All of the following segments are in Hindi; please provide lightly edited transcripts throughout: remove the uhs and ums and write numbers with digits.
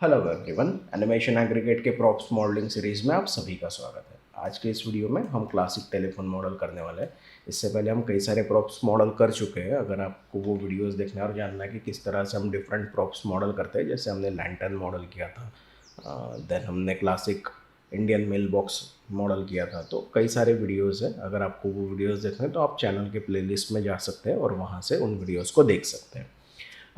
हेलो एवरीवन, एनिमेशन एग्रीगेट के प्रॉप्स मॉडलिंग सीरीज में आप सभी का स्वागत है। आज के इस वीडियो में हम क्लासिक टेलीफोन मॉडल करने वाले हैं। इससे पहले हम कई सारे प्रॉप्स मॉडल कर चुके हैं। अगर आपको वो वीडियोस देखना है और जानना है कि किस तरह से हम डिफरेंट प्रॉप्स मॉडल करते हैं, जैसे हमने लैंटर्न मॉडल किया था, देन हमने classic Indian mail box model किया था, तो कई सारे वीडियोज़ हैं। अगर आपको वो वीडियोज़ देखना है तो आप चैनल के प्लेलिस्ट में जा सकते हैं और वहाँ से उन वीडियोज़ को देख सकते हैं।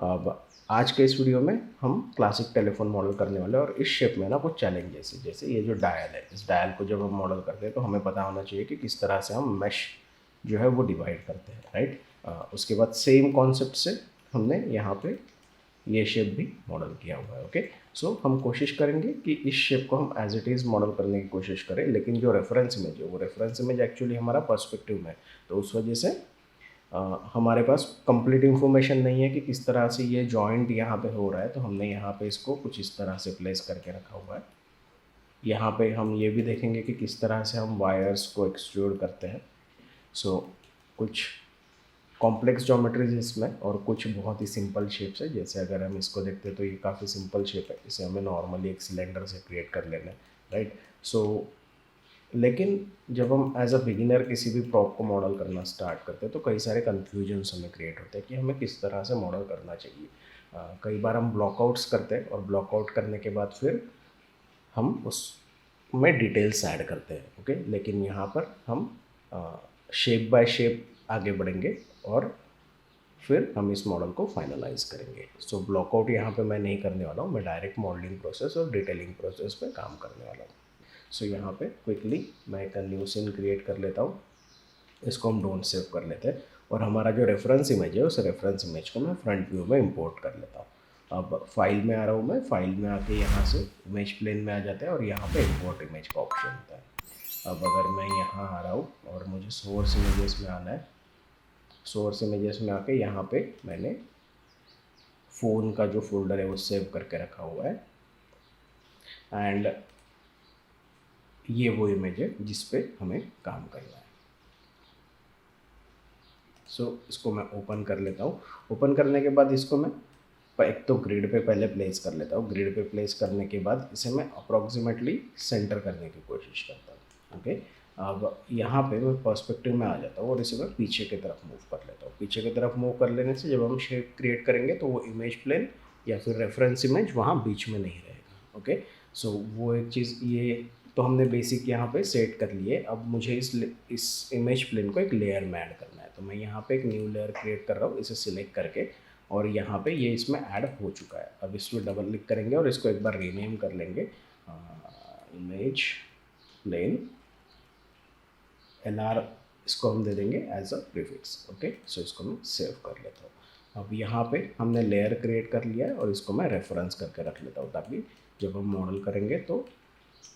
अब आज के इस वीडियो में हम क्लासिक टेलीफोन मॉडल करने वाले हैं और इस शेप में ना कुछ चैलेंजेस है। जैसे ये जो डायल है, इस डायल को जब हम मॉडल करते हैं तो हमें पता होना चाहिए कि किस तरह से हम मैश जो है वो डिवाइड करते हैं, राइट। उसके बाद सेम कॉन्सेप्ट से हमने यहाँ पे ये शेप भी मॉडल किया हुआ है। ओके, सो हम कोशिश करेंगे कि इस शेप को हम एज इट इज़ मॉडल करने की कोशिश करें, लेकिन जो रेफरेंस इमेज है वो रेफरेंस इमेज एक्चुअली हमारा पर्सपेक्टिव में है, तो उस वजह से हमारे पास कंप्लीट इन्फॉर्मेशन नहीं है कि किस तरह से ये जॉइंट यहाँ पे हो रहा है। तो हमने यहाँ पे इसको कुछ इस तरह से प्लेस करके रखा हुआ है। यहाँ पे हम ये भी देखेंगे कि किस तरह से हम वायर्स को एक्सट्रूड करते हैं। सो कुछ कॉम्प्लेक्स ज्योमेट्रीज इसमें और कुछ बहुत ही सिंपल शेप्स है। जैसे अगर हम इसको देखते हैं तो ये काफ़ी सिंपल शेप है, इसे हमें नॉर्मली एक सिलेंडर से क्रिएट कर लेना है, राइट। सो लेकिन जब हम एज अ बिगिनर किसी भी प्रॉप को मॉडल करना स्टार्ट करते हैं तो कई सारे कन्फ्यूजन्स हमें क्रिएट होते हैं कि हमें किस तरह से मॉडल करना चाहिए। कई बार हम ब्लॉकआउट्स करते हैं और ब्लॉकआउट करने के बाद फिर हम उसमें डिटेल्स ऐड करते हैं। ओके, लेकिन यहाँ पर हम शेप बाय शेप आगे बढ़ेंगे और फिर हम इस मॉडल को फाइनलाइज करेंगे। सो ब्लॉकआउट यहाँ पे मैं नहीं करने वाला हूँ, मैं डायरेक्ट मॉडलिंग प्रोसेस और डिटेलिंग प्रोसेस पे काम करने वाला हूँ। सो यहाँ पे क्विकली मैं एक न्यू सीन क्रिएट कर लेता हूँ। इसको हम डोंट सेव कर लेते हैं और हमारा जो रेफरेंस इमेज है उस रेफरेंस इमेज को मैं फ्रंट व्यू में इंपोर्ट कर लेता हूँ। अब फाइल में आ रहा हूँ, मैं फाइल में आके यहाँ से इमेज प्लेन में आ जाते हैं और यहाँ पे इंपोर्ट इमेज का ऑप्शन होता है। अब अगर मैं यहाँ आ रहा हूँ और मुझे सोर्स इमेजेस में आना है, सोर्स इमेजेस में आके यहाँ पे मैंने फ़ोन का जो फोल्डर है वो सेव करके रखा हुआ है एंड ये वो इमेज है जिस पे हमें काम करना है। सो इसको मैं ओपन कर लेता हूँ। ओपन करने के बाद इसको मैं एक तो ग्रिड पे पहले प्लेस कर लेता हूँ। ग्रिड पे प्लेस करने के बाद इसे मैं अप्रॉक्सीमेटली सेंटर करने की कोशिश करता हूँ। ओके, अब यहाँ पे मैं पर्सपेक्टिव में आ जाता हूँ और इसे मैं पीछे की तरफ मूव कर लेता हूँ। पीछे की तरफ मूव कर लेने से जब हम शेप क्रिएट करेंगे तो वो इमेज प्लेन या फिर रेफरेंस इमेज वहाँ बीच में नहीं रहेगा। ओके, सो वो एक चीज़ ये तो हमने बेसिक यहाँ पे सेट कर लिए। अब मुझे इस इमेज प्लेन को एक लेयर में ऐड करना है, तो मैं यहाँ पे एक न्यू लेयर क्रिएट कर रहा हूँ, इसे सिलेक्ट करके, और यहाँ पे ये इसमें ऐड हो चुका है। अब इसमें डबल क्लिक करेंगे और इसको एक बार रीनेम कर लेंगे, इमेज प्लेन LR, इसको हम दे देंगे एज अ प्रीफिक्स। ओके, सो इसको मैं सेव कर लेता हूँ। अब यहाँ पे हमने लेयर क्रिएट कर लिया है और इसको मैं रेफरेंस करके रख लेता हूँ ताकि जब हम मॉडल करेंगे तो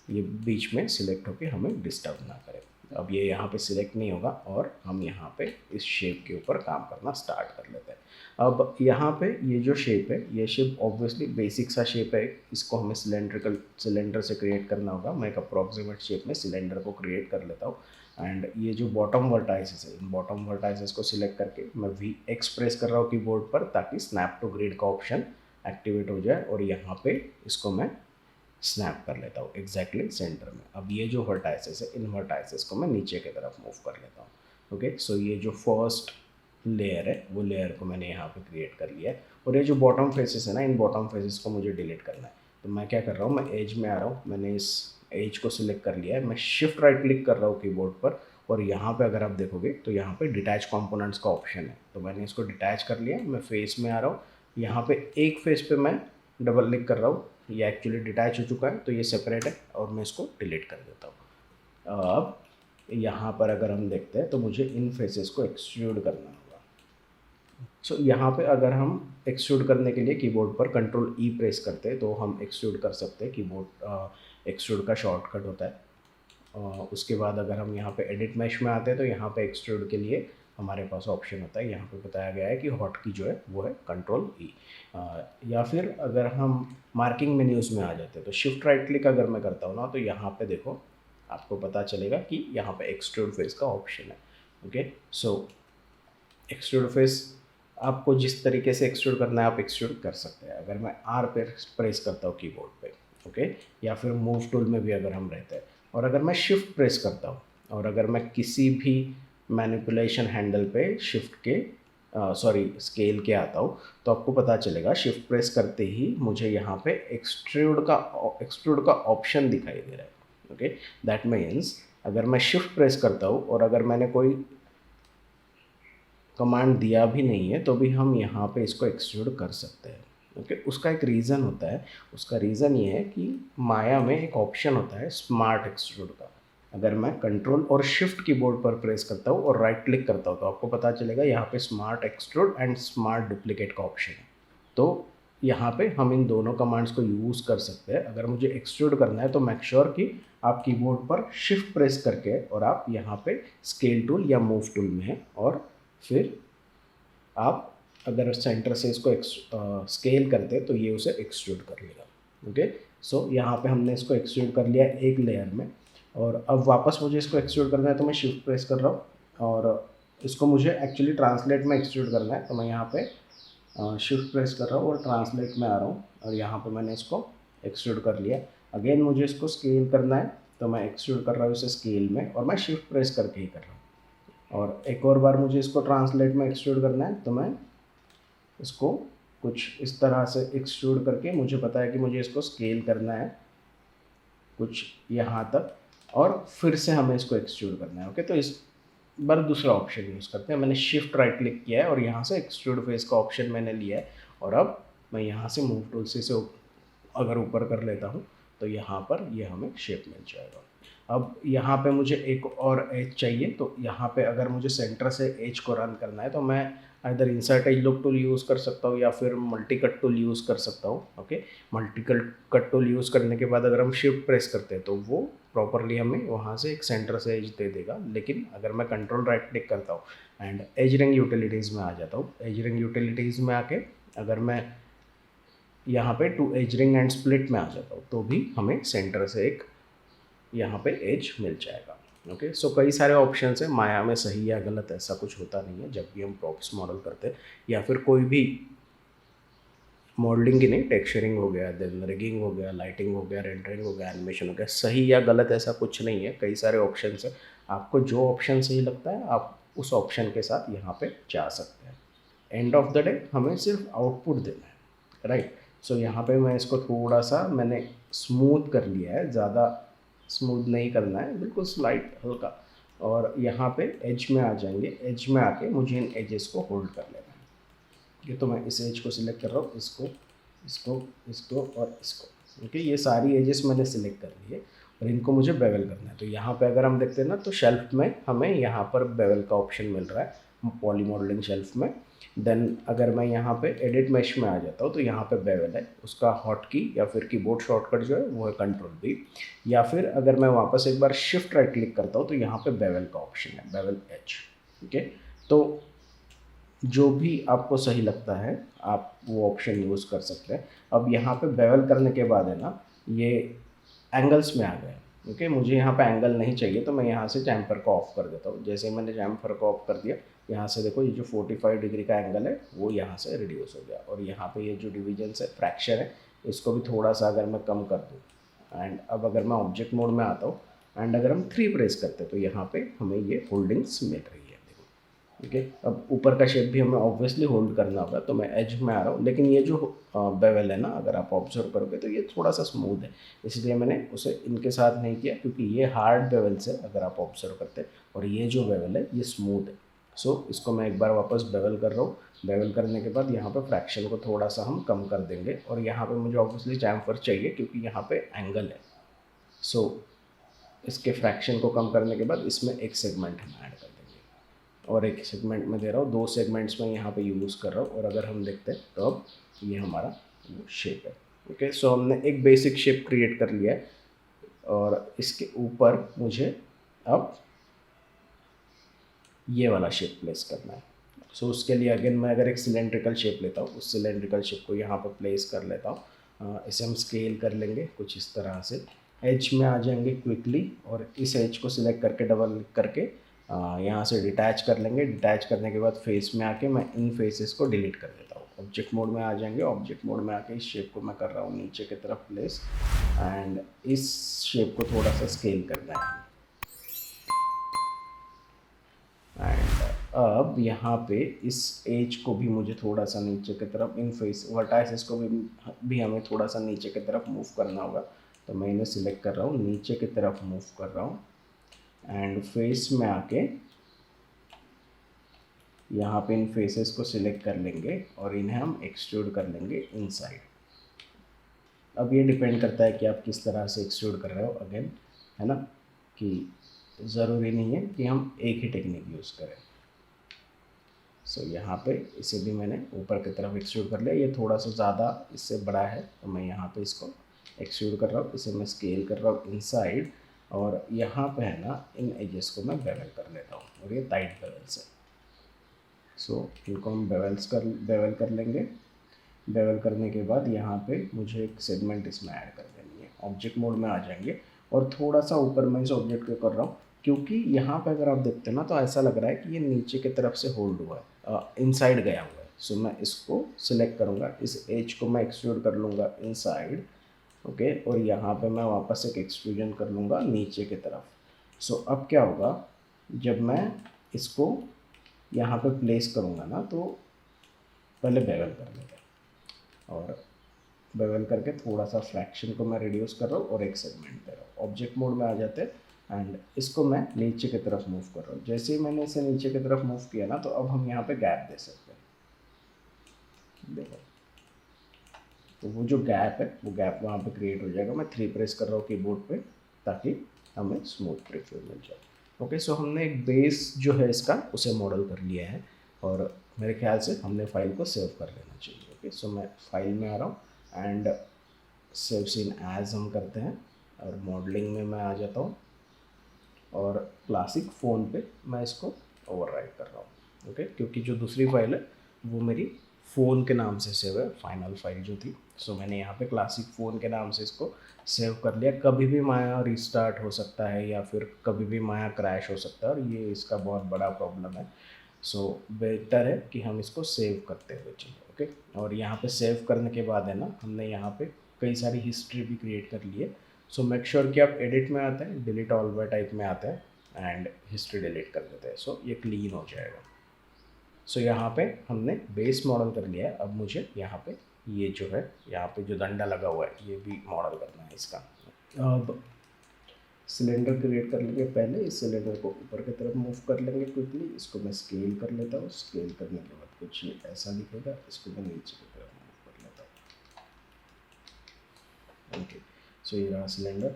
ये बीच में सिलेक्ट होके हमें डिस्टर्ब ना करे। अब ये यहाँ पे सिलेक्ट नहीं होगा और हम यहाँ पे इस शेप के ऊपर काम करना स्टार्ट कर लेते हैं। अब यहाँ पे ये जो शेप है, ये शेप ऑब्वियसली बेसिक सा शेप है, इसको हमें सिलेंडर से क्रिएट करना होगा। मैं एक अप्रॉक्सीमेट शेप में सिलेंडर को क्रिएट कर लेता हूँ एंड ये जो बॉटम वर्टाइसेस है, इन बॉटम वर्टाइसेस को सिलेक्ट करके मैं वी एक्सप्रेस कर रहा हूँ कीबोर्ड पर ताकि स्नैप टू ग्रिड का ऑप्शन एक्टिवेट हो जाए और यहाँ पे इसको मैं स्नैप कर लेता हूँ एग्जैक्टली सेंटर में। अब ये जो वर्टाइसेस है, इन वर्टाइसेस को मैं नीचे की तरफ मूव कर लेता हूँ। ओके, सो ये जो फर्स्ट लेयर है वो लेयर को मैंने यहाँ पे क्रिएट कर लिया है और ये जो बॉटम फेसेस है ना, इन बॉटम फेसेस को मुझे डिलीट करना है। तो मैं क्या कर रहा हूँ, मैं एज में आ रहा हूँ, मैंने इस एज को सिलेक्ट कर लिया है, मैं शिफ्ट राइट क्लिक कर रहा हूँ कीबोर्ड पर और यहाँ पे अगर आप देखोगे तो यहाँ पे डिटैच कंपोनेंट्स का ऑप्शन है, तो मैंने इसको डिटैच कर लिया। मैं फेस में आ रहा हूँ, यहाँ पे एक फेस पे मैं डबल क्लिक कर रहा हूँ, ये एक्चुअली डिटैच हो चुका है तो ये सेपरेट है और मैं इसको डिलीट कर देता हूँ। अब यहाँ पर अगर हम देखते हैं तो मुझे इन फेसेस को एक्सट्रूड करना होगा। सो यहाँ पे अगर हम एक्सट्रूड करने के लिए कीबोर्ड पर कंट्रोल ई प्रेस करते हैं तो हम एक्सट्रूड कर सकते हैं। कीबोर्ड एक्सट्रूड का शॉर्टकट होता है। उसके बाद अगर हम यहाँ पे एडिट मैश में आते हैं तो यहाँ पे एक्सट्रूड के लिए हमारे पास ऑप्शन होता है। यहाँ पे बताया गया है कि हॉट की जो है वो है कंट्रोल ई। या फिर अगर हम मार्किंग मेन्यूज़ में आ जाते हैं तो शिफ्ट राइट क्लिक अगर मैं करता हूँ ना तो यहाँ पे देखो आपको पता चलेगा कि यहाँ पे एक्सट्रूड फेस का ऑप्शन है। ओके, सो एक्सट्रूड फेस आपको जिस तरीके से एक्सट्रूड करना है आप एक्सट्रूड कर सकते हैं। अगर मैं आर पे प्रेस करता हूँ कीबोर्ड पे, ओके, या फिर मूव टूल में भी अगर हम रहते हैं, और अगर मैं शिफ्ट प्रेस करता हूँ और अगर मैं किसी भी मैनिपुलेशन हैंडल पे शिफ्ट के सॉरी स्केल के आता हूँ, तो आपको पता चलेगा शिफ्ट प्रेस करते ही मुझे यहाँ पे एक्सट्रूड का ऑप्शन दिखाई दे रहा है, ओके। दैट मीन्स अगर मैं शिफ्ट प्रेस करता हूँ और अगर मैंने कोई कमांड दिया भी नहीं है तो भी हम यहाँ पे इसको एक्सट्रूड कर सकते हैं, ओके। उसका एक रीज़न होता है, उसका रीज़न ये है कि माया में एक ऑप्शन होता है स्मार्ट एक्सट्रूड का। अगर मैं कंट्रोल और शिफ्ट कीबोर्ड पर प्रेस करता हूँ और राइट क्लिक करता हूँ तो आपको पता चलेगा यहाँ पे smart extrude and smart duplicate का ऑप्शन है। तो यहाँ पे हम इन दोनों कमांड्स को यूज़ कर सकते हैं। अगर मुझे एक्सट्रूड करना है तो मेक श्योर कि आप कीबोर्ड पर शिफ्ट प्रेस करके और आप यहाँ पे स्केल टूल या मूव टूल में हैं, और फिर आप अगर सेंटर से इसको स्केल करते तो ये उसे एक्सट्रूड कर लेगा, ओके। सो यहाँ पे हमने इसको एक्सट्रूड कर लिया एक लेयर में, और अब वापस मुझे इसको एक्सट्रूड करना है तो मैं शिफ्ट प्रेस कर रहा हूँ, और इसको मुझे एक्चुअली ट्रांसलेट में एक्सट्रूड करना है तो मैं यहाँ पे शिफ्ट प्रेस कर रहा हूँ और ट्रांसलेट में आ रहा हूँ, और यहाँ पे मैंने इसको एक्सट्रूड कर लिया। अगेन मुझे इसको स्केल करना है तो मैं एक्सट्रूड कर रहा हूँ इसे स्केल में, और मैं शिफ्ट प्रेस करके ही कर रहा हूँ। और एक और बार मुझे इसको ट्रांसलेट में एक्सट्रूड करना है तो मैं इसको कुछ इस तरह से एक्सट्रूड करके, मुझे पता है कि मुझे इसको स्केल करना है कुछ यहाँ तक, और फिर से हमें इसको एक्सट्रूड करना है, ओके। तो इस बार दूसरा ऑप्शन यूज़ करते हैं। मैंने शिफ्ट राइट क्लिक किया है और यहाँ से एक्सट्रूड फेस का ऑप्शन मैंने लिया है, और अब मैं यहाँ से मूव टूल से अगर ऊपर कर लेता हूँ तो यहाँ पर ये हमें शेप मिल जाएगा। अब यहाँ पे मुझे एक और एज चाहिए, तो यहाँ पे अगर मुझे सेंटर से एज को रन करना है तो मैं इधर insert as look tool use कर सकता हूँ या फिर मल्टी कट टूल यूज़ कर सकता हूँ, okay. Multi cut tool use करने के बाद अगर हम शिफ्ट प्रेस करते हैं तो वो प्रॉपरली हमें वहाँ से एक सेंटर से एज दे देगा। लेकिन अगर मैं कंट्रोल राइट क्लिक करता हूँ एंड एज रिंग यूटिलिटीज़ में आ जाता हूँ, एज रिंग यूटिलिटीज़ में आके अगर मैं यहाँ पे to edge ring and split में आ जाता हूँ तो भी हमें सेंटर से एक यहाँ पे एज मिल जाएगा, ओके। सो कई सारे ऑप्शंस हैं, माया में सही या गलत ऐसा कुछ होता नहीं है। जब भी हम प्रॉप्स मॉडल करते हैं या फिर कोई भी मॉडलिंग की नहीं, टेक्सचरिंग हो गया, देन रिगिंग हो गया, लाइटिंग हो गया, रेंडरिंग हो गया, एनिमेशन हो गया, सही या गलत ऐसा कुछ नहीं है। कई सारे ऑप्शंस हैं, आपको जो ऑप्शन सही लगता है आप उस ऑप्शन के साथ यहाँ पे जा सकते हैं। एंड ऑफ द डे हमें सिर्फ आउटपुट देना है, राइट। सो यहाँ पे मैं इसको थोड़ा सा मैंने स्मूथ कर लिया है, ज़्यादा स्मूथ नहीं करना है, बिल्कुल स्लाइट हल्का। और यहाँ पे एज में आ जाएंगे, एज में आके मुझे इन एजेस को होल्ड कर लेना है। ये तो मैं इस एज को सिलेक्ट कर रहा हूँ, इसको इसको इसको और इसको, ओके। ये सारी एजेस मैंने सिलेक्ट कर ली है और इनको मुझे बेवल करना है। तो यहाँ पे अगर हम देखते हैं ना तो शेल्फ में हमें यहाँ पर बेवल का ऑप्शन मिल रहा है पॉली मॉडलिंग शेल्फ में। देन अगर मैं यहाँ पे एडिट मैश में आ जाता हूँ तो यहाँ पे बेवल है, उसका हॉट की या फिर कीबोर्ड शॉर्टकट जो है वो है कंट्रोल बी, या फिर अगर मैं वापस एक बार शिफ्ट राइट क्लिक करता हूँ तो यहाँ पे बेवल का ऑप्शन है, बेवल एच, ओके। तो जो भी आपको सही लगता है आप वो ऑप्शन यूज़ कर सकते हैं। अब यहाँ पे बेवल करने के बाद है ना ये एंगल्स में आ गए, ओके। मुझे यहाँ पे एंगल नहीं चाहिए तो मैं यहाँ से चैम्फर को ऑफ कर देता हूँ। जैसे ही मैंने चैम्फर को ऑफ कर दिया, यहाँ से देखो ये जो 45 डिग्री का एंगल है वो यहाँ से रिड्यूस हो गया, और यहाँ पे ये जो डिवीजन है फ्रैक्शन है इसको भी थोड़ा सा अगर मैं कम कर दूँ। एंड अब अगर मैं ऑब्जेक्ट मोड में आता हूँ एंड अगर हम 3 प्रेस करते हैं तो यहाँ पे हमें ये होल्डिंग्स मिल रही है, देखो, ठीक है। अब ऊपर का शेप भी हमें ऑब्वियसली होल्ड करना होगा, तो मैं एज में आ रहा हूँ। लेकिन ये जो बेवल है ना, अगर आप ऑब्जर्व करोगे तो ये थोड़ा सा स्मूथ है, इसलिए मैंने उसे इनके साथ नहीं किया क्योंकि ये हार्ड बेवल्स है अगर आप ऑब्जर्व करते हैं, और ये जो बेवल है ये स्मूथ है। सो इसको मैं एक बार वापस बेवल कर रहा हूँ। बेवल करने के बाद यहाँ पर फ्रैक्शन को थोड़ा सा हम कम कर देंगे, और यहाँ पे मुझे ऑब्वियसली चैम्फर चाहिए क्योंकि यहाँ पे एंगल है। सो इसके फ्रैक्शन को कम करने के बाद इसमें एक सेगमेंट हम ऐड कर देंगे, और एक सेगमेंट में दे रहा हूँ, 2 सेगमेंट्स में यहाँ पे यूज़ कर रहा हूँ। और अगर हम देखते हैं तो अब ये हमारा वो शेप है, ओके। सो हमने एक बेसिक शेप क्रिएट कर लिया है, और इसके ऊपर मुझे अब ये वाला शेप प्लेस करना है। सो उसके लिए अगेन मैं अगर एक सिलेंड्रिकल शेप लेता हूँ, उस सिलेंड्रिकल शेप को यहाँ पर प्लेस कर लेता हूँ। इसे हम स्केल कर लेंगे कुछ इस तरह से, एज में आ जाएंगे क्विकली, और इस एज को सिलेक्ट करके डबल क्लिक करके यहाँ से डिटैच कर लेंगे। डिटैच करने के बाद फेस में आके मैं इन फेसेस को डिलीट कर देता हूँ। ऑब्जेक्ट मोड में आ जाएंगे। ऑब्जेक्ट मोड में आके इस शेप को मैं कर रहा हूँ नीचे की तरफ प्लेस, एंड इस शेप को थोड़ा सा स्केल करना है। एंड अब यहाँ पे इस एज को भी मुझे थोड़ा सा नीचे की तरफ, इन फेस वर्टाइसेस को भी हमें थोड़ा सा नीचे की तरफ मूव करना होगा। तो मैं इन्हें सिलेक्ट कर रहा हूँ, नीचे की तरफ मूव कर रहा हूँ, एंड फेस में आके यहाँ पे इन फेसेस को सिलेक्ट कर लेंगे और इन्हें हम एक्सट्रूड कर लेंगे इनसाइड। अब ये डिपेंड करता है कि आप किस तरह से एक्सट्रूड कर रहे हो, अगेन है ना, कि ज़रूरी नहीं है कि हम एक ही टेक्निक यूज़ करें। सो यहाँ पे इसे भी मैंने ऊपर की तरफ एक्सट्रूड कर लिया। ये थोड़ा सा ज़्यादा इससे बड़ा है, तो मैं यहाँ पे इसको एक्सट्रूड कर रहा हूँ। इसे मैं स्केल कर रहा हूँ इनसाइड, और यहाँ पे है ना इन एजेस को मैं बेवल कर लेता हूँ, और ये टाइट बेवल्स है। सो इनको हम बेवल कर लेंगे। बेवल करने के बाद यहाँ पे मुझे एक सेगमेंट इसमें ऐड कर देनी है। ऑब्जेक्ट मोड में आ जाएंगे, और थोड़ा सा ऊपर मैं इस ऑब्जेक्ट को कर रहा हूँ, क्योंकि यहाँ पे अगर आप देखते हैं ना तो ऐसा लग रहा है कि ये नीचे की तरफ से होल्ड हुआ है, इनसाइड गया हुआ है। सो मैं इसको सिलेक्ट करूँगा, इस एज को मैं एक्सट्रूड कर लूँगा इनसाइड, ओके, और यहाँ पे मैं वापस एक एक्सट्रूजन कर लूँगा नीचे की तरफ। सो अब क्या होगा, जब मैं इसको यहाँ पे प्लेस करूँगा ना, तो पहले बेवल कर लेगा, और बेवल करके थोड़ा सा फ्रैक्शन को मैं रिड्यूस कर रहा हूँ और एक सेगमेंट दे रहा हूँ। ऑब्जेक्ट मोड में आ जाते हैं, एंड इसको मैं नीचे की तरफ मूव कर रहा हूँ। जैसे ही मैंने इसे नीचे की तरफ मूव किया ना, तो अब हम यहाँ पे गैप दे सकते हैं। देखो, तो वो जो गैप है, वो गैप वहाँ पे क्रिएट हो जाएगा। मैं 3 प्रेस कर रहा हूँ कीबोर्ड पे, ताकि हमें स्मूथ प्रीव्यू मिल जाए। ओके, सो हमने एक बेस जो है इसका, उसे मॉडल कर लिया है, और मेरे ख्याल से हमने फाइल को सेव कर लेना चाहिए। ओके, सो मैं फाइल में आ रहा हूँ, एंड सेव सीन एज हम करते हैं, और मॉडलिंग में मैं आ जाता हूँ, और क्लासिक फ़ोन पे मैं इसको ओवरराइट कर रहा हूँ। ओके, क्योंकि जो दूसरी फाइल है वो मेरी फ़ोन के नाम से सेव है, फाइनल फाइल जो थी। सो मैंने यहाँ पे क्लासिक फ़ोन के नाम से इसको सेव कर लिया। कभी भी माया रिस्टार्ट हो सकता है, या फिर कभी भी माया क्रैश हो सकता है, और ये इसका बहुत बड़ा प्रॉब्लम है। सो बेटर है कि हम इसको सेव करते हुए चलें। ओके, और यहाँ पे सेव करने के बाद है ना, हमने यहाँ पे कई सारी हिस्ट्री भी क्रिएट कर ली है। सो मेक श्योर कि आप एडिट में आते हैं, डिलीट ऑल बाय टाइप में आते हैं, एंड हिस्ट्री डिलीट कर देते हैं। सो ये क्लीन हो जाएगा। सो यहाँ पे हमने बेस मॉडल कर लिया है। अब मुझे यहाँ पे ये जो है, यहाँ पे जो डंडा लगा हुआ है, ये भी मॉडल करना है इसका। अब सिलेंडर क्रिएट कर लेंगे। पहले इस सिलेंडर को ऊपर की तरफ मूव कर लेंगे क्विकली। इसको मैं स्केल कर लेता हूँ। स्केल करने के बाद कुछ ऐसा दिखेगा। इसको मैं नीचे की तरफ मूव कर लेता हूँ। ओके, सो ये रहा सिलेंडर।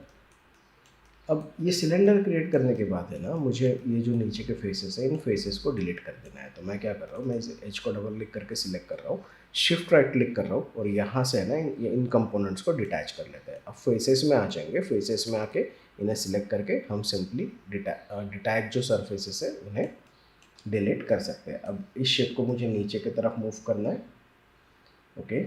अब ये सिलेंडर क्रिएट करने के बाद है ना, मुझे ये जो नीचे के फेसेस है, इन फेसेस को डिलीट कर देना है। तो मैं क्या कर रहा हूँ, मैं इस एज को डबल क्लिक करके सिलेक्ट कर रहा हूँ, शिफ्ट राइट क्लिक कर रहा हूँ, और यहाँ से है ना इन कंपोनेंट्स को डिटैच कर लेते हैं। अब फेसेस में आ जाएंगे। फेसेस में आके इन्हें सिलेक्ट करके हम सिंपली डिटैच जो सरफेसेस है उन्हें डिलीट कर सकते हैं। अब इस शेप को मुझे नीचे की तरफ मूव करना है। ओके,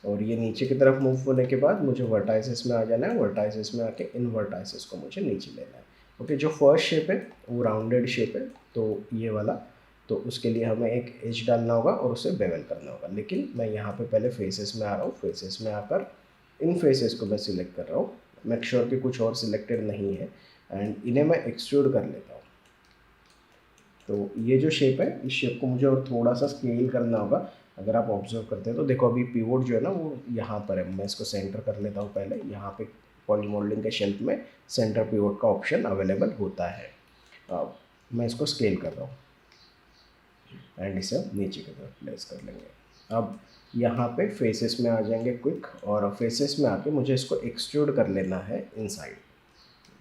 और ये नीचे की तरफ मूव होने के बाद मुझे वर्टाइसेस में आ जाना है। वर्टाइसेस में आके इन वर्टाइसेस को मुझे नीचे लेना है। ओके, जो फर्स्ट शेप है वो राउंडेड शेप है, तो ये वाला, तो उसके लिए हमें एक एज डालना होगा और उसे बेवल करना होगा। लेकिन मैं यहाँ पे पहले फेसेस में आ रहा हूँ। फेसेस में आकर इन फेसेस को मैं सिलेक्ट कर रहा हूँ। मेक श्योर कि कुछ और सिलेक्टेड नहीं है, एंड इन्हें मैं एक्सट्रूड कर लेता हूँ। तो ये जो शेप है, इस शेप को मुझे और थोड़ा सा स्केल करना होगा। अगर आप ऑब्जर्व करते हैं तो देखो, अभी पिवोट जो है ना वो यहाँ पर है। मैं इसको सेंटर कर लेता हूँ पहले। यहाँ पे पॉली मॉडलिंग के शेल्फ में सेंटर पिवोट का ऑप्शन अवेलेबल होता है। अब मैं इसको स्केल कर रहा हूँ, एंड इसे नीचे की तरफ प्लेस कर लेंगे। अब यहाँ पे फेसेस में आ जाएंगे क्विक, और फेसेस में आके मुझे इसको एक्सट्रूड कर लेना है इनसाइड।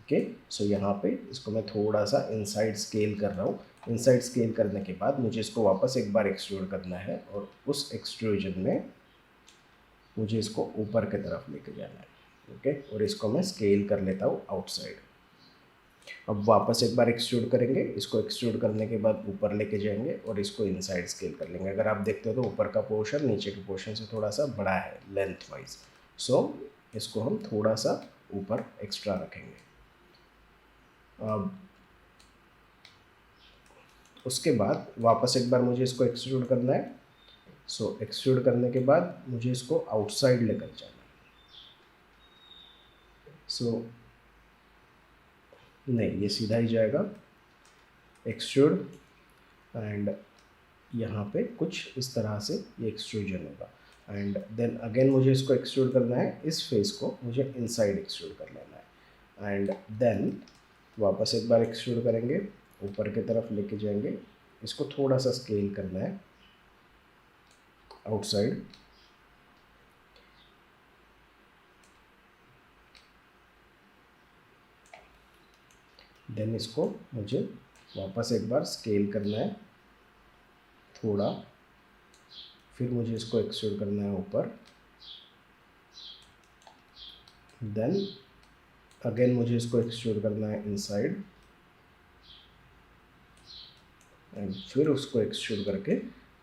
ओके, सो यहाँ पे इसको मैं थोड़ा सा इनसाइड स्केल कर रहा हूँ। इनसाइड स्केल करने के बाद मुझे इसको वापस एक बार एक्सट्रूड करना है, और उस एक्सट्रूजन में मुझे इसको ऊपर की तरफ लेके जाना है। ओके, और इसको मैं स्केल कर लेता हूँ आउटसाइड। अब वापस एक बार एक्सट्रूड करेंगे। इसको एक्सट्रूड करने के बाद ऊपर लेके जाएंगे, और इसको इनसाइड स्केल कर लेंगे। अगर आप देखते हो तो ऊपर का पोर्शन नीचे के पोर्शन से थोड़ा सा बड़ा है लेंथ वाइज। सो इसको हम थोड़ा सा ऊपर एक्स्ट्रा रखेंगे। अब उसके बाद वापस एक बार मुझे इसको एक्सट्रूड करना है। सो एक्सट्रूड करने के बाद मुझे इसको आउटसाइड लेकर जाना है। सो नहीं, ये सीधा ही जाएगा, एक्सट्रूड, एंड यहाँ पे कुछ इस तरह से ये एक्सट्रूजन होगा। एंड देन अगेन मुझे इसको एक्सट्रूड करना है, इस फेस को मुझे इनसाइड एक्सट्रूड कर लेना है। एंड देन वापस एक बार एक्सट्रूड करेंगे, ऊपर की तरफ लेके जाएंगे, इसको थोड़ा सा स्केल करना है आउटसाइड। देन इसको मुझे वापस एक बार स्केल करना है थोड़ा, फिर मुझे इसको एक्सट्रूड करना है ऊपर। देन अगेन मुझे इसको एक्सट्रूड करना है इनसाइड, एंड फिर उसको एक्सट्रूड करके